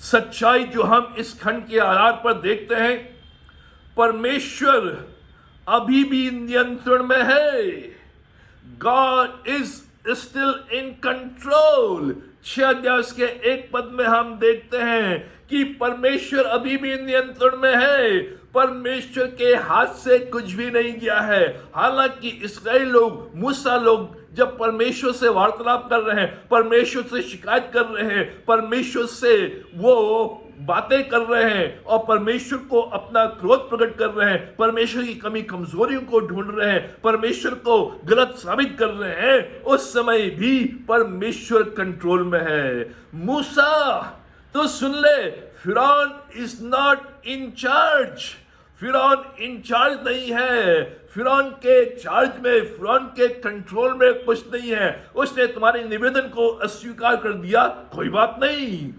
सच्चाई जो हम इस खंड के आधार पर देखते हैं, परमेश्वर अभी भी नियंत्रण में है। God is still in control. 6 अध्याय के 1 पद में हम देखते हैं कि परमेश्वर अभी भी नियंत्रण में है। परमेश्वर के हाथ से कुछ भी नहीं गया है। हालांकि इस्राएल लोग, मूसा लोग जब परमेश्वर से वार्तालाप कर रहे हैं, परमेश्वर से शिकायत कर रहे हैं, परमेश्वर से वो बातें कर रहे हैं और परमेश्वर को अपना क्रोध प्रकट कर रहे हैं, परमेश्वर की कमी कमजोरियों को ढूंढ रहे हैं, परमेश्वर को गलत साबित कर रहे हैं, उस समय भी परमेश्वर कंट्रोल में है। मूसा तो सुन ले, फिरौन इज नॉट इन चार्ज। फिरौन इंचार्ज नहीं है, फिरौन के चार्ज में, फिरौन के कंट्रोल में कुछ नहीं है। उसने तुम्हारे निवेदन को अस्वीकार कर दिया, कोई बात नहीं।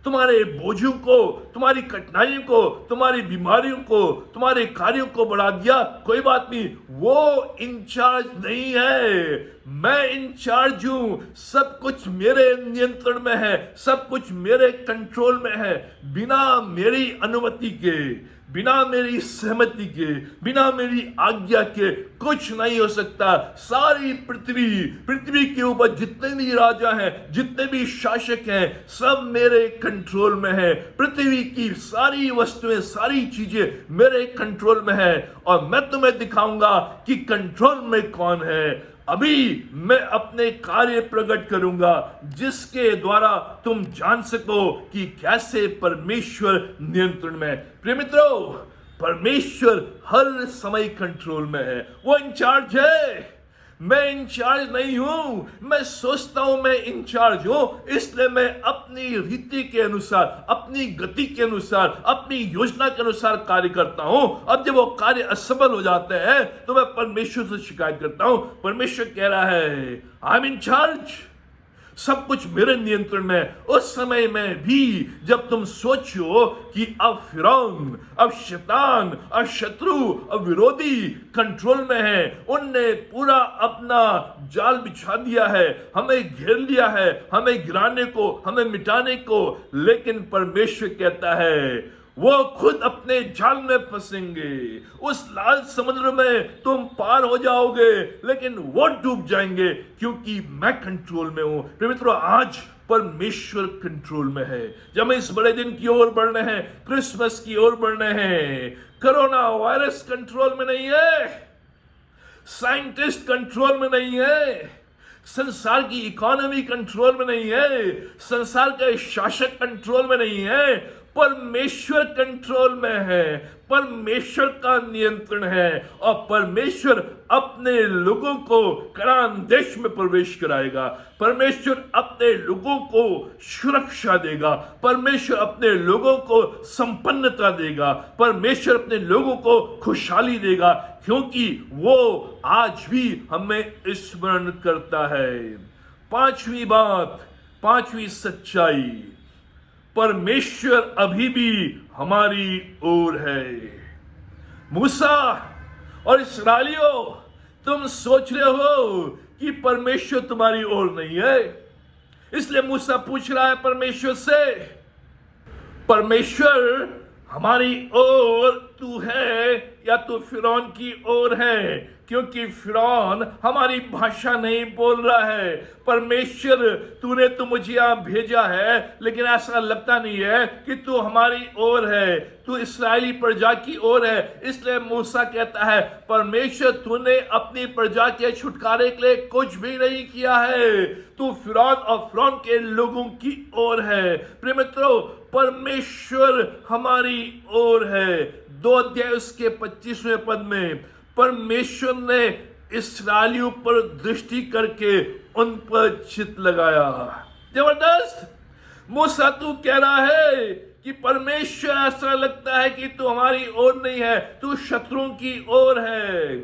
तुम्हारे बोझों को, तुम्हारी कठिनाइयों को, तुम्हारी बीमारियों को, तुम्हारे कार्यों को बढ़ा दिया, कोई बात नहीं। वो इंचार्ज नहीं है, मैं इंचार्ज हूं। सब कुछ मेरे नियंत्रण में है, सब कुछ मेरे कंट्रोल में है। बिना मेरी अनुमति के, बिना मेरी सहमति के, बिना मेरी आज्ञा के कुछ नहीं हो सकता। सारी पृथ्वी के ऊपर जितने भी राजा हैं, जितने भी शासक हैं, सब मेरे कंट्रोल में है। पृथ्वी की सारी वस्तुएं, सारी चीजें मेरे कंट्रोल में है। और मैं तुम्हें दिखाऊंगा कि कंट्रोल में कौन है। अभी मैं अपने कार्य प्रकट करूंगा जिसके द्वारा तुम जान सको कि कैसे परमेश्वर नियंत्रण में है। प्रिय मित्रों, परमेश्वर हर समय कंट्रोल में है, वो इंचार्ज है। मैं इंचार्ज नहीं हूं। मैं सोचता हूं मैं इंचार्ज हूं, इसलिए मैं अपनी रीति के अनुसार, अपनी गति के अनुसार, अपनी योजना के अनुसार कार्य करता हूं। अब जब वो कार्य असफल हो जाते हैं तो मैं परमेश्वर से शिकायत करता हूं। परमेश्वर कह रहा है आई एम इंचार्ज, सब कुछ मेरे नियंत्रण में। उस समय में भी जब तुम सोचो कि अब फिरौन, अब शैतान, अब शत्रु, अब विरोधी कंट्रोल में है, उनने पूरा अपना जाल बिछा दिया है, हमें घेर लिया है, हमें गिराने को, हमें मिटाने को, लेकिन परमेश्वर कहता है वो खुद अपने जाल में फंसेंगे। उस लाल समुद्र में तुम पार हो जाओगे, लेकिन वो डूब जाएंगे, क्योंकि मैं कंट्रोल में हूं। प्रिय मित्रों, आज परमेश्वर कंट्रोल में है। जब हम इस बड़े दिन की ओर बढ़ रहे हैं, क्रिसमस की ओर बढ़ रहे हैं, कोरोना वायरस कंट्रोल में नहीं है, साइंटिस्ट कंट्रोल में नहीं है, संसार की इकोनॉमी कंट्रोल में नहीं है, संसार के शासक कंट्रोल में नहीं है, परमेश्वर कंट्रोल में है। परमेश्वर का नियंत्रण है और परमेश्वर अपने लोगों को कनान देश में प्रवेश कराएगा। परमेश्वर अपने लोगों को सुरक्षा देगा। परमेश्वर अपने लोगों को संपन्नता देगा। परमेश्वर अपने लोगों को खुशहाली देगा, क्योंकि वो आज भी हमें स्मरण करता है। पांचवी बात, पांचवी सच्चाई, परमेश्वर अभी भी हमारी ओर है। मूसा और इस्राएलियों, तुम सोच रहे हो कि परमेश्वर तुम्हारी ओर नहीं है, इसलिए मूसा पूछ रहा है परमेश्वर से, परमेश्वर हमारी ओर तू है या तू फिरौन की ओर है? क्योंकि फिरौन हमारी भाषा नहीं बोल रहा है। परमेश्वर, तूने तो मुझे यहां भेजा है, लेकिन ऐसा लगता नहीं है कि तू हमारी ओर है, तू इस्राएली प्रजा की ओर है। इसलिए मूसा कहता है, परमेश्वर तूने अपनी प्रजा के छुटकारे के लिए कुछ भी नहीं किया है, तू फिरौन और फिरौन के लोगों की ओर है। प्रिय मित्रों, परमेश्वर हमारी ओर है। 2 अध्याय उसके 25वें पद में परमेश्वर ने इस्राएलियों पर दृष्टि करके उन पर चित्त लगाया। जबरदस्त। मूसा तू कह रहा है कि परमेश्वर, ऐसा लगता है कि तू हमारी ओर नहीं है, तू शत्रुओं की ओर है,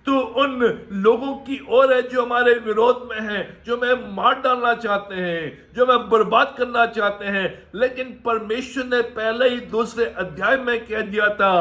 तू उन लोगों की ओर है जो हमारे विरोध में हैं, जो हमें मार डालना चाहते हैं, जो हमें बर्बाद करना चाहते हैं। लेकिन परमेश्वर ने पहले ही 2 अध्याय में कह दिया था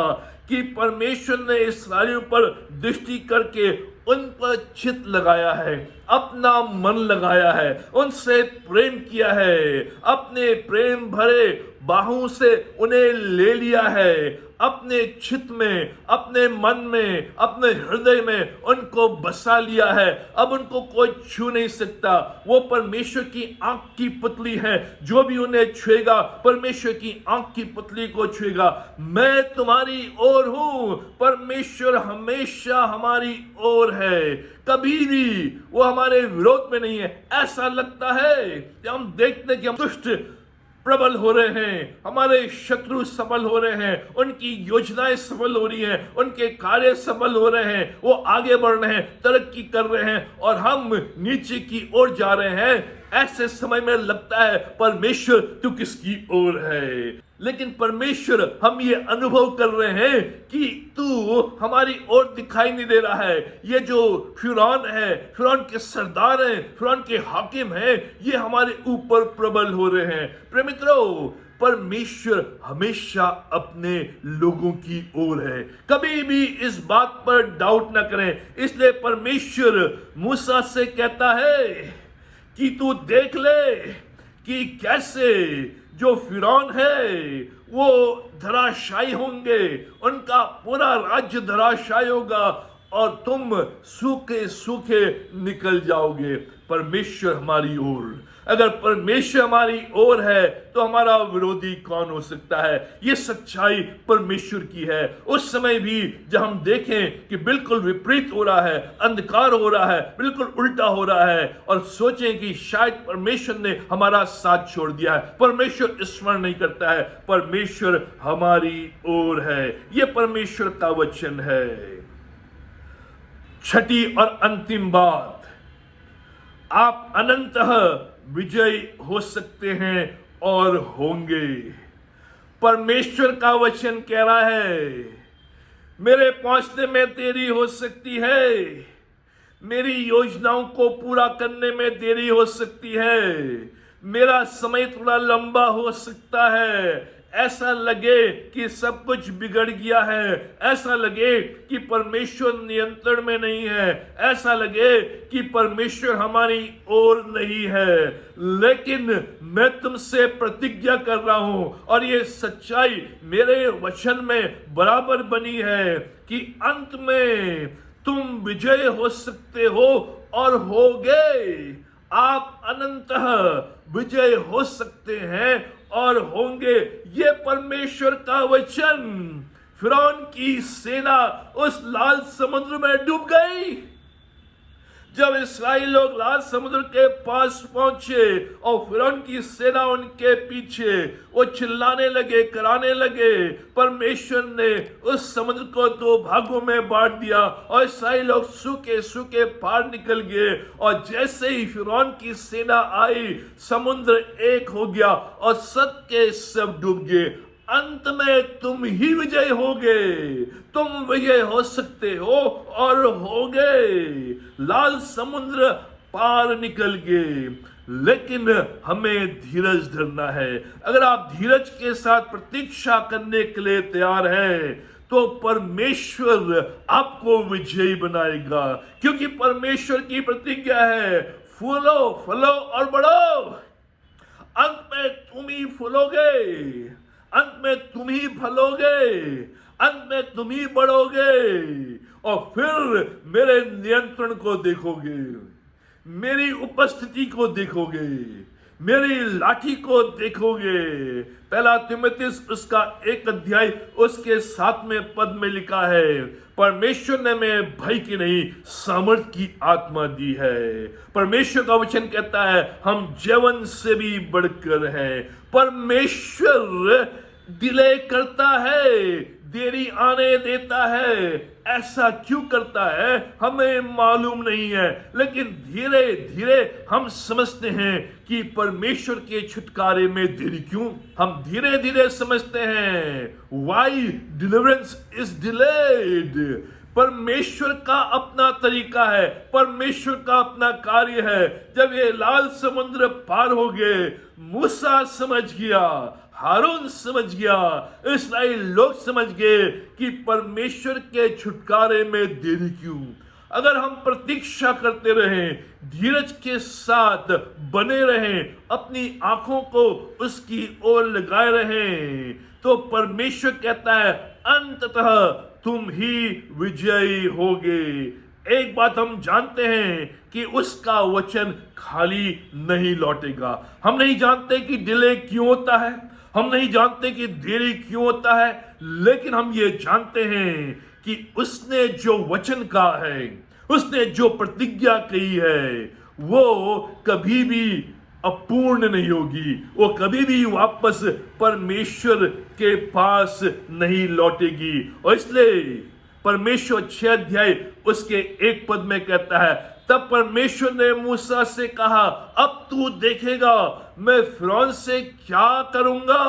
कि परमेश्वर ने इस्राएलियों पर दृष्टि करके उन पर चित्त लगाया है, अपना मन लगाया है, उनसे प्रेम किया है, अपने प्रेम भरे बाहों से उन्हें ले लिया है, अपने चित्त में, अपने मन में, अपने हृदय में उनको बसा लिया है। अब उनको कोई छू नहीं सकता। वो परमेश्वर की आंख की पुतली है, जो भी उन्हें छुएगा परमेश्वर की आंख की पुतली को छुएगा। मैं तुम्हारी ओर हूं। परमेश्वर हमेशा हमारी ओर है, कभी भी वो हमारे विरोध में नहीं है। ऐसा लगता है कि हम देखते हैं कि हम दुष्ट प्रबल हो रहे हैं, हमारे शत्रु सफल हो रहे हैं, उनकी योजनाएं सफल हो रही हैं, उनके कार्य सफल हो रहे हैं, वो आगे बढ़ रहे हैं, तरक्की कर रहे हैं, और हम नीचे की ओर जा रहे हैं। ऐसे समय में लगता है परमेश्वर तू किसकी ओर है, लेकिन परमेश्वर हम ये अनुभव कर रहे हैं कि तू हमारी ओर दिखाई नहीं दे रहा है। ये जो फिरौन है, फिरौन के सरदार हैं, फिरौन के हाकिम हैं, ये हमारे ऊपर प्रबल हो रहे हैं। प्रिय मित्रों, परमेश्वर हमेशा अपने लोगों की ओर है, कभी भी इस बात पर डाउट ना करें। इसलिए परमेश्वर मूसा से कहता है कि तू देख ले कि कैसे जो फिरौन है वो धराशायी होंगे, उनका पूरा राज्य धराशायी होगा और तुम सूखे सूखे निकल जाओगे। परमेश्वर हमारी ओर, अगर परमेश्वर हमारी ओर है तो हमारा विरोधी कौन हो सकता है। ये सच्चाई परमेश्वर की है। उस समय भी जब हम देखें कि बिल्कुल विपरीत हो रहा है, अंधकार हो रहा है, बिल्कुल उल्टा हो रहा है, और सोचें कि शायद परमेश्वर ने हमारा साथ छोड़ दिया है, परमेश्वर स्मरण नहीं करता है, परमेश्वर हमारी ओर है। ये परमेश्वर का वचन है। छठी और अंतिम बात, आप अनंतः विजयी हो सकते हैं और होंगे। परमेश्वर का वचन कह रहा है, मेरे पहुंचने में देरी हो सकती है, मेरी योजनाओं को पूरा करने में देरी हो सकती है, मेरा समय थोड़ा लंबा हो सकता है, ऐसा लगे कि सब कुछ बिगड़ गया है, ऐसा लगे कि परमेश्वर नियंत्रण में नहीं है, ऐसा लगे कि परमेश्वर हमारी ओर नहीं है, लेकिन मैं तुमसे प्रतिज्ञा कर रहा हूं और ये सच्चाई मेरे वचन में बराबर बनी है कि अंत में तुम विजय हो सकते हो और होगे। आप अनंतः विजय हो सकते हैं और होंगे। ये परमेश्वर का वचन। फिरौन की सेना उस लाल समुद्र में डूब गई। जब इस्राएली लोग लाल समुद्र के पास पहुंचे और फिरौन की सेना उनके पीछे, वो चिल्लाने लगे, कराने लगे। परमेश्वर ने उस समुद्र को दो भागों में बांट दिया और इस्राएली लोग सूखे सूखे पार निकल गए। और जैसे ही फिरौन की सेना आई, समुद्र एक हो गया और सब के सब डूब गए। अंत में तुम ही विजय होगे, तुम विजय हो सकते हो और होगे। लाल समुद्र पार निकल गए, लेकिन हमें धीरज धरना है। अगर आप धीरज के साथ प्रतीक्षा करने के लिए तैयार हैं तो परमेश्वर आपको विजयी बनाएगा, क्योंकि परमेश्वर की प्रतिज्ञा है, फूलो फलो और बढ़ो। अंत में तुम ही फूलोगे, अंत में तुम ही फलोगे, अंत में तुम ही बढ़ोगे और फिर मेरे नियंत्रण को देखोगे, मेरी उपस्थिति को देखोगे, मेरी लाठी को देखोगे। पहला तीमुथियुस उसका 1 अध्याय उसके 7वें पद में लिखा है, परमेश्वर ने हमें भय की नहीं सामर्थ की आत्मा दी है। परमेश्वर का वचन कहता है हम जीवन से भी बढ़कर हैं। परमेश्वर डिले करता है, देरी आने देता है। ऐसा क्यों करता है हमें मालूम नहीं है, लेकिन धीरे धीरे हम समझते हैं कि परमेश्वर के छुटकारे में देरी क्यों। हम धीरे धीरे समझते हैं व्हाई डिलीवरेंस इज डिलेड। परमेश्वर का अपना तरीका है, परमेश्वर का अपना कार्य है। जब ये लाल समुद्र पार हो गए, मूसा समझ गया, हारून समझ गया, इस्राएल लोग समझ गए कि परमेश्वर के छुटकारे में देरी क्यों। अगर हम प्रतीक्षा करते रहें, धीरज के साथ बने रहें, अपनी आंखों को उसकी ओर लगाए रहें, तो परमेश्वर कहता है अंततः तुम ही विजयी होगे। एक बात हम जानते हैं कि उसका वचन खाली नहीं लौटेगा। हम नहीं जानते कि डिले क्यों होता है, हम नहीं जानते कि देरी क्यों होता है, लेकिन हम ये जानते हैं कि उसने जो वचन कहा है, उसने जो प्रतिज्ञा की है, वो कभी भी अपूर्ण नहीं होगी, वो कभी भी वापस परमेश्वर के पास नहीं लौटेगी। और इसलिए परमेश्वर 6 अध्याय उसके 1 पद में कहता है, तब परमेश्वर ने मूसा से कहा, अब तू देखेगा मैं फिरौन से क्या करूंगा,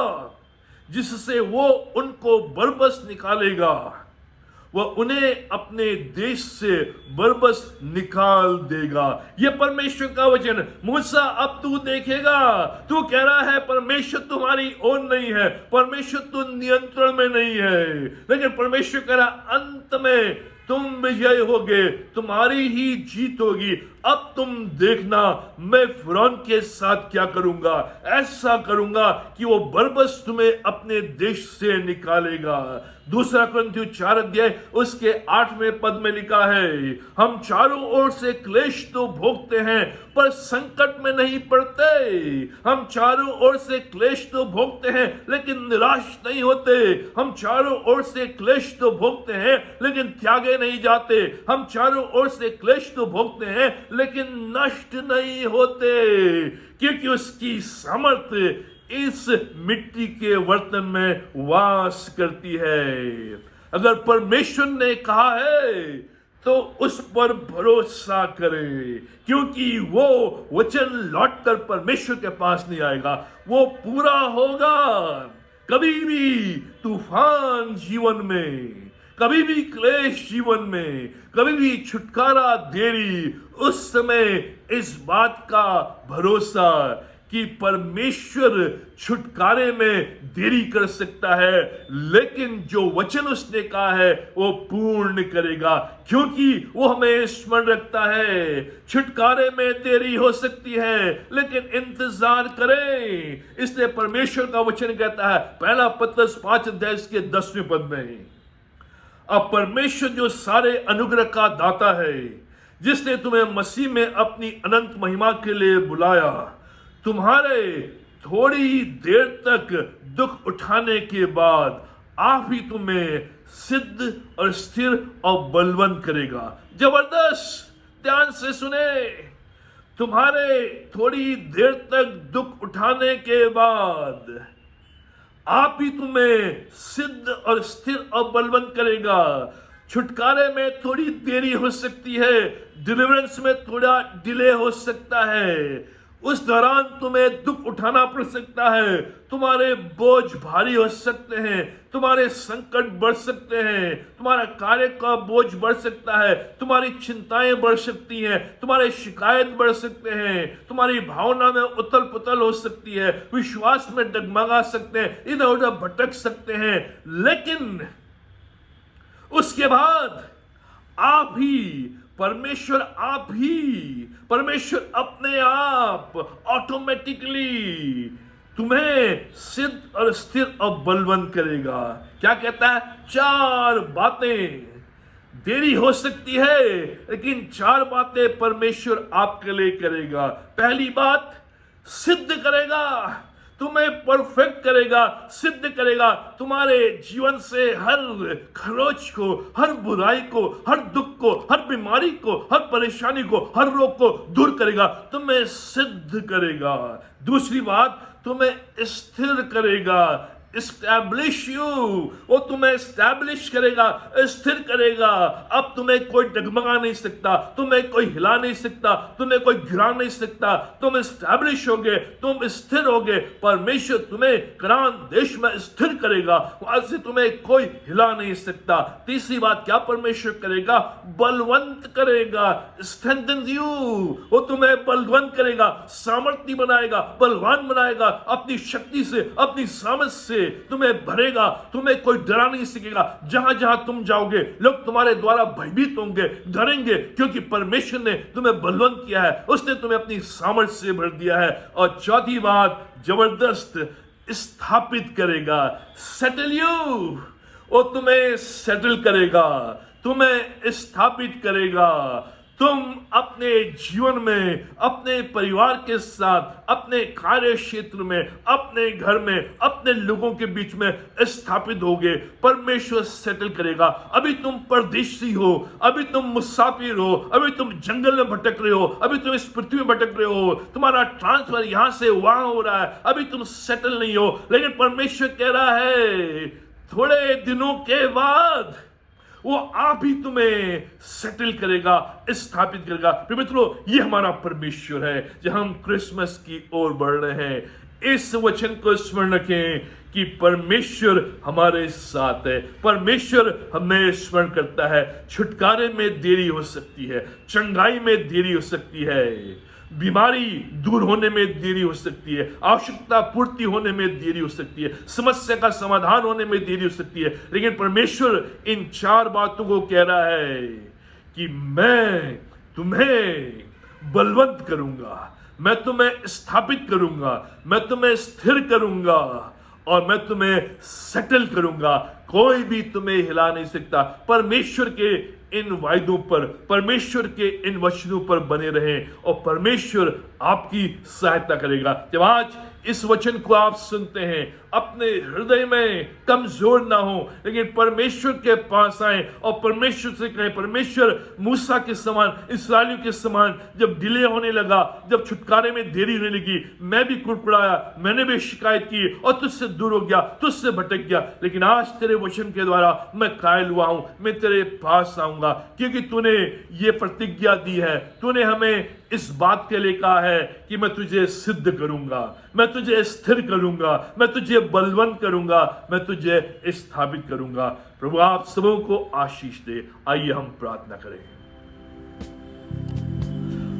जिससे वो उनको बरबस निकालेगा। वह उन्हें अपने देश से बरबस निकाल देगा। यह परमेश्वर का वचन। मूसा, अब तू देखेगा। तू कह रहा है परमेश्वर तुम्हारी ओर नहीं है, परमेश्वर तू नियंत्रण में नहीं है, लेकिन परमेश्वर कह रहा अंत में तुम विजय होगे, तुम्हारी ही जीत होगी। अब तुम देखना मैं फिरौन के साथ क्या करूंगा, ऐसा करूंगा कि वो बरबस तुम्हें अपने देश से निकालेगा। दूसरा कुरिन्थियों 4 अध्याय उसके 8वें पद में लिखा है, हम चारों ओर से क्लेश तो भोगते हैं पर संकट में नहीं पड़ते। हम चारों ओर से क्लेश तो भोगते हैं लेकिन निराश नहीं होते। हम चारों ओर से क्लेश तो भोगते हैं लेकिन त्यागे नहीं जाते। हम चारों ओर से क्लेश तो भोगते हैं लेकिन नष्ट नहीं होते, क्योंकि उसकी सामर्थ्य इस मिट्टी के बर्तन में वास करती है। अगर परमेश्वर ने कहा है तो उस पर भरोसा करें, क्योंकि वो वचन लौटकर परमेश्वर के पास नहीं आएगा, वो पूरा होगा। कभी भी तूफान जीवन में, कभी भी क्लेश जीवन में, कभी भी छुटकारा देरी, उस समय इस बात का भरोसा कि परमेश्वर छुटकारे में देरी कर सकता है, लेकिन जो वचन उसने कहा है वो पूर्ण करेगा, क्योंकि वो हमें स्मरण रखता है। छुटकारे में देरी हो सकती है लेकिन इंतजार करें, इसलिए परमेश्वर का वचन कहता है, पहला पत्रस 5 अध्याय के 10वें पद में, अब परमेश्वर जो सारे अनुग्रह का दाता है, जिसने तुम्हें मसीह में अपनी अनंत महिमा के लिए बुलाया, तुम्हारे थोड़ी देर तक दुख उठाने के बाद आप ही तुम्हें सिद्ध और स्थिर और बलवंत करेगा। जबरदस्त, ध्यान से सुने। तुम्हारे थोड़ी देर तक दुख उठाने के बाद आप ही तुम्हें सिद्ध और स्थिर और बलवंत करेगा। छुटकारे में थोड़ी देरी हो सकती है, डिलीवरेंस में थोड़ा डिले हो सकता है, उस दौरान तुम्हें दुख उठाना पड़ सकता है, तुम्हारे बोझ भारी हो सकते हैं, तुम्हारे संकट बढ़ सकते हैं, तुम्हारा कार्य का बोझ बढ़ सकता है, तुम्हारी चिंताएं बढ़ सकती हैं, तुम्हारे शिकायत बढ़ सकते हैं, तुम्हारी भावना में उथल पुथल हो सकती है, विश्वास में डगमगा सकते हैं, इधर उधर भटक सकते हैं, लेकिन उसके बाद आप ही परमेश्वर अपने आप ऑटोमेटिकली तुम्हें सिद्ध और स्थिर और बलवंत करेगा। क्या कहता है? 4 बातें, देरी हो सकती है लेकिन 4 बातें परमेश्वर आपके लिए करेगा। पहली बात, सिद्ध करेगा, तुम्हें परफेक्ट करेगा, सिद्ध करेगा, तुम्हारे जीवन से हर खरोच को, हर बुराई को, हर दुख को, हर बीमारी को, हर परेशानी को, हर रोग को दूर करेगा, तुम्हें सिद्ध करेगा। दूसरी बात, तुम्हें स्थिर करेगा, एस्टैब्लिश यू, वो तुम्हें एस्टैब्लिश करेगा, स्थिर करेगा। अब तुम्हें कोई डगमगा नहीं सकता, तुम्हें कोई हिला नहीं सकता, तुम्हें कोई गिरा नहीं सकता, तुम एस्टैब्लिश होगे, तुम स्थिर होगे। परमेश्वर तुम्हें कनान देश में स्थिर करेगा, वहां से तुम्हें कोई हिला नहीं सकता। तीसरी बात क्या परमेश्वर करेगा? बलवंत करेगा, स्ट्रेंथन यू, वो तुम्हें बलवंत करेगा, सामर्थ्य बनाएगा, बलवान बनाएगा, अपनी शक्ति से, अपनी सामर्थ से तुम्हें भरेगा, तुम्हें कोई डरा नहीं सकेगा। जहां जहां तुम जाओगे लोग तुम्हारे द्वारा भयभीत होंगे, डरेंगे, क्योंकि परमेश्वर ने तुम्हें बलवंत किया है, उसने तुम्हें अपनी सामर्थ्य से भर दिया है। और चौथी बात, जबरदस्त, स्थापित करेगा, सेटल यू, वो तुम्हें सेटल करेगा, तुम्हें स्थापित करेगा। तुम अपने जीवन में, अपने परिवार के साथ, अपने कार्य क्षेत्र में, अपने घर में, अपने लोगों के बीच में स्थापित होगे। परमेश्वर सेटल करेगा। अभी तुम परदेशी हो, अभी तुम मुसाफिर हो, अभी तुम जंगल में भटक रहे हो, अभी तुम इस पृथ्वी में भटक रहे हो, तुम्हारा ट्रांसफर यहां से वहां हो रहा है, अभी तुम सेटल नहीं हो, लेकिन परमेश्वर कह रहा है थोड़े दिनों के बाद वो आप ही तुम्हें सेटल करेगा, स्थापित करेगा। प्रिय मित्रों, ये हमारा परमेश्वर है जब हम क्रिसमस की ओर बढ़ रहे हैं। इस वचन को स्मरण रखें कि परमेश्वर हमारे साथ है। परमेश्वर हमें स्मरण करता है। छुटकारे में देरी हो सकती है, चंगाई में देरी हो सकती है, बीमारी दूर होने में देरी हो सकती है, आवश्यकता पूर्ति होने में देरी हो सकती है, समस्या का समाधान होने में देरी हो सकती है, लेकिन परमेश्वर इन 4 बातों को कह रहा है कि मैं तुम्हें बलवंत करूंगा, मैं तुम्हें स्थापित करूंगा, मैं तुम्हें स्थिर करूंगा और मैं तुम्हें सेटल करूंगा। कोई भी तुम्हें हिला नहीं सकता। परमेश्वर के इन वायदों पर, परमेश्वर के इन वचनों पर बने रहें और परमेश्वर आपकी सहायता करेगा। जब आज इस वचन को आप सुनते हैं, अपने हृदय में कमजोर ना हो, लेकिन परमेश्वर के पास आए और परमेश्वर से कहें, परमेश्वर मूसा के समान, इस्राएलियों के समान जब डिले होने लगा, जब छुटकारे में देरी होने लगी, मैं भी कुड़कुड़ाया, मैंने भी शिकायत की और तुझसे दूर हो गया, तुझसे भटक गया, लेकिन आज तेरे वचन के द्वारा मैं कायल हुआ हूं, मैं तेरे पास आऊंगा, क्योंकि तूने ये प्रतिज्ञा दी है, तूने हमें इस बात के लिए कहा है कि मैं तुझे सिद्ध करूंगा, मैं तुझे स्थिर करूंगा, मैं तुझे बलवंत करूंगा, मैं तुझे स्थापित करूंगा। प्रभु आप सबों को आशीष दे। आइए हम प्रार्थना करें।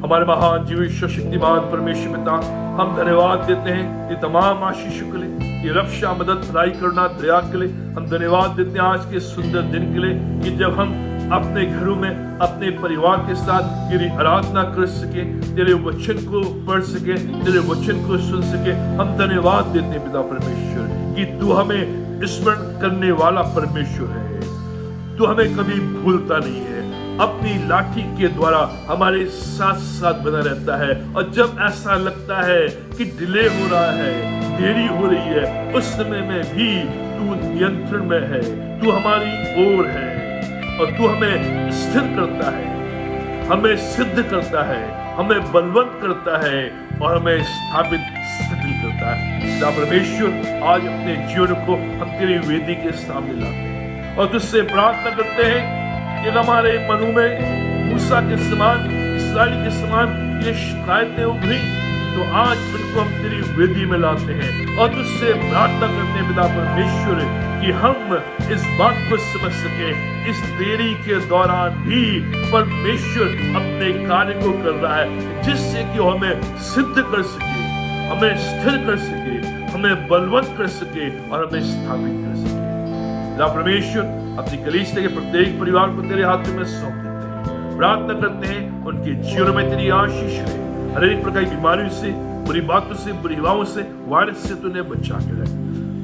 हमारे महान जीवित शक्तिमान परमेश्वर पिता, हम धन्यवाद देते हैं ये तमाम आशीषों के लिए, ये रक्षा, मदद, भलाई, करुणा, दया के लिए। हम धन्यवाद देते हैं आज के सुंदर दिन के लिए कि जब हम अपने घरों में अपने परिवार के साथ तेरी आराधना कर सके, तेरे वचन को पढ़ सके, तेरे वचन को सुन सके। हम धन्यवाद देते हैं पिता परमेश्वर कि तू हमें स्मरण करने वाला परमेश्वर है। तू हमें कभी भूलता नहीं है, अपनी लाठी के द्वारा हमारे साथ साथ बना रहता है। और जब ऐसा लगता है कि डिले हो रहा है, देरी हो रही है, उस समय में भी तू नियंत्रण में है, तू हमारी ओर है और तू हमें स्थिर करता है, हमें सिद्ध करता है, हमें बलवंत करता है और हमें स्थापित सेटल करता है। पिता परमेश्वर, आज अपने जीवन को हम तेरी वेदी के सामने लाते हैं और तुझसे प्रार्थना करते हैं कि हमारे मनों में मूसा के समान, इस्राएल के समान ये शिकायतें उभरी, तो आज उनको हम तेरी वेदी में लाते हैं और तुझसे प्रार्थना करते हैं पिता परमेश्वर कि हम इस बात को समझ सके, इस देरी के दौरान भी परमेश्वर अपने कार्य को कर रहा है, जिससे कि वो हमें सिद्ध कर सके, हमें स्थिर कर सके, हमें बलवंत कर सके और हमें स्थापित कर सके। पिता परमेश्वर, अपनी कलीसिया के प्रत्येक परिवार को तेरे हाथों में सौंप देते हैं। प्रार्थना करते हैं उनके जीवन में तेरी आशीष रहे, हर एक प्रकार की बीमारियों से, बुरी बातों से, बुरी हवाओं से, वायरस से तूने बचा के रख,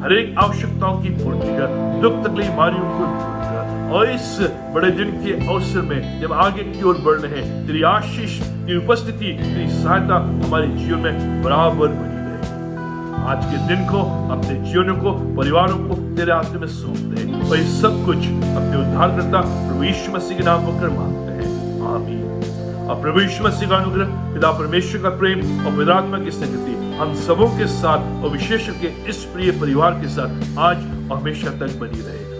हर एक आवश्यकताओं की पूर्ति कर, दुख तकलीफ बीमारियों को दूर कर। और इस बड़े दिन के अवसर में जब आगे की ओर बढ़ रहे हैं, तेरी आशीष, तेरी उपस्थिति, तेरी सहायता हमारे जीवन में बराबर बनी रहे। आज के दिन को, अपने जीवनों को, परिवारों को तेरे हाथ में सौंप दे और ये सब कुछ अपने उद्धारकर्ता प्रभु यीशु मसीह के नाम पर मांगते हैं, आमीन। और प्रभु यीशु मसीह का अनुग्रह, पिता परमेश्वर का प्रेम और पवित्र आत्मा की संगति हम सबों के साथ और विशेष करके इस प्रिय परिवार के साथ आज और हमेशा तक बनी रहे।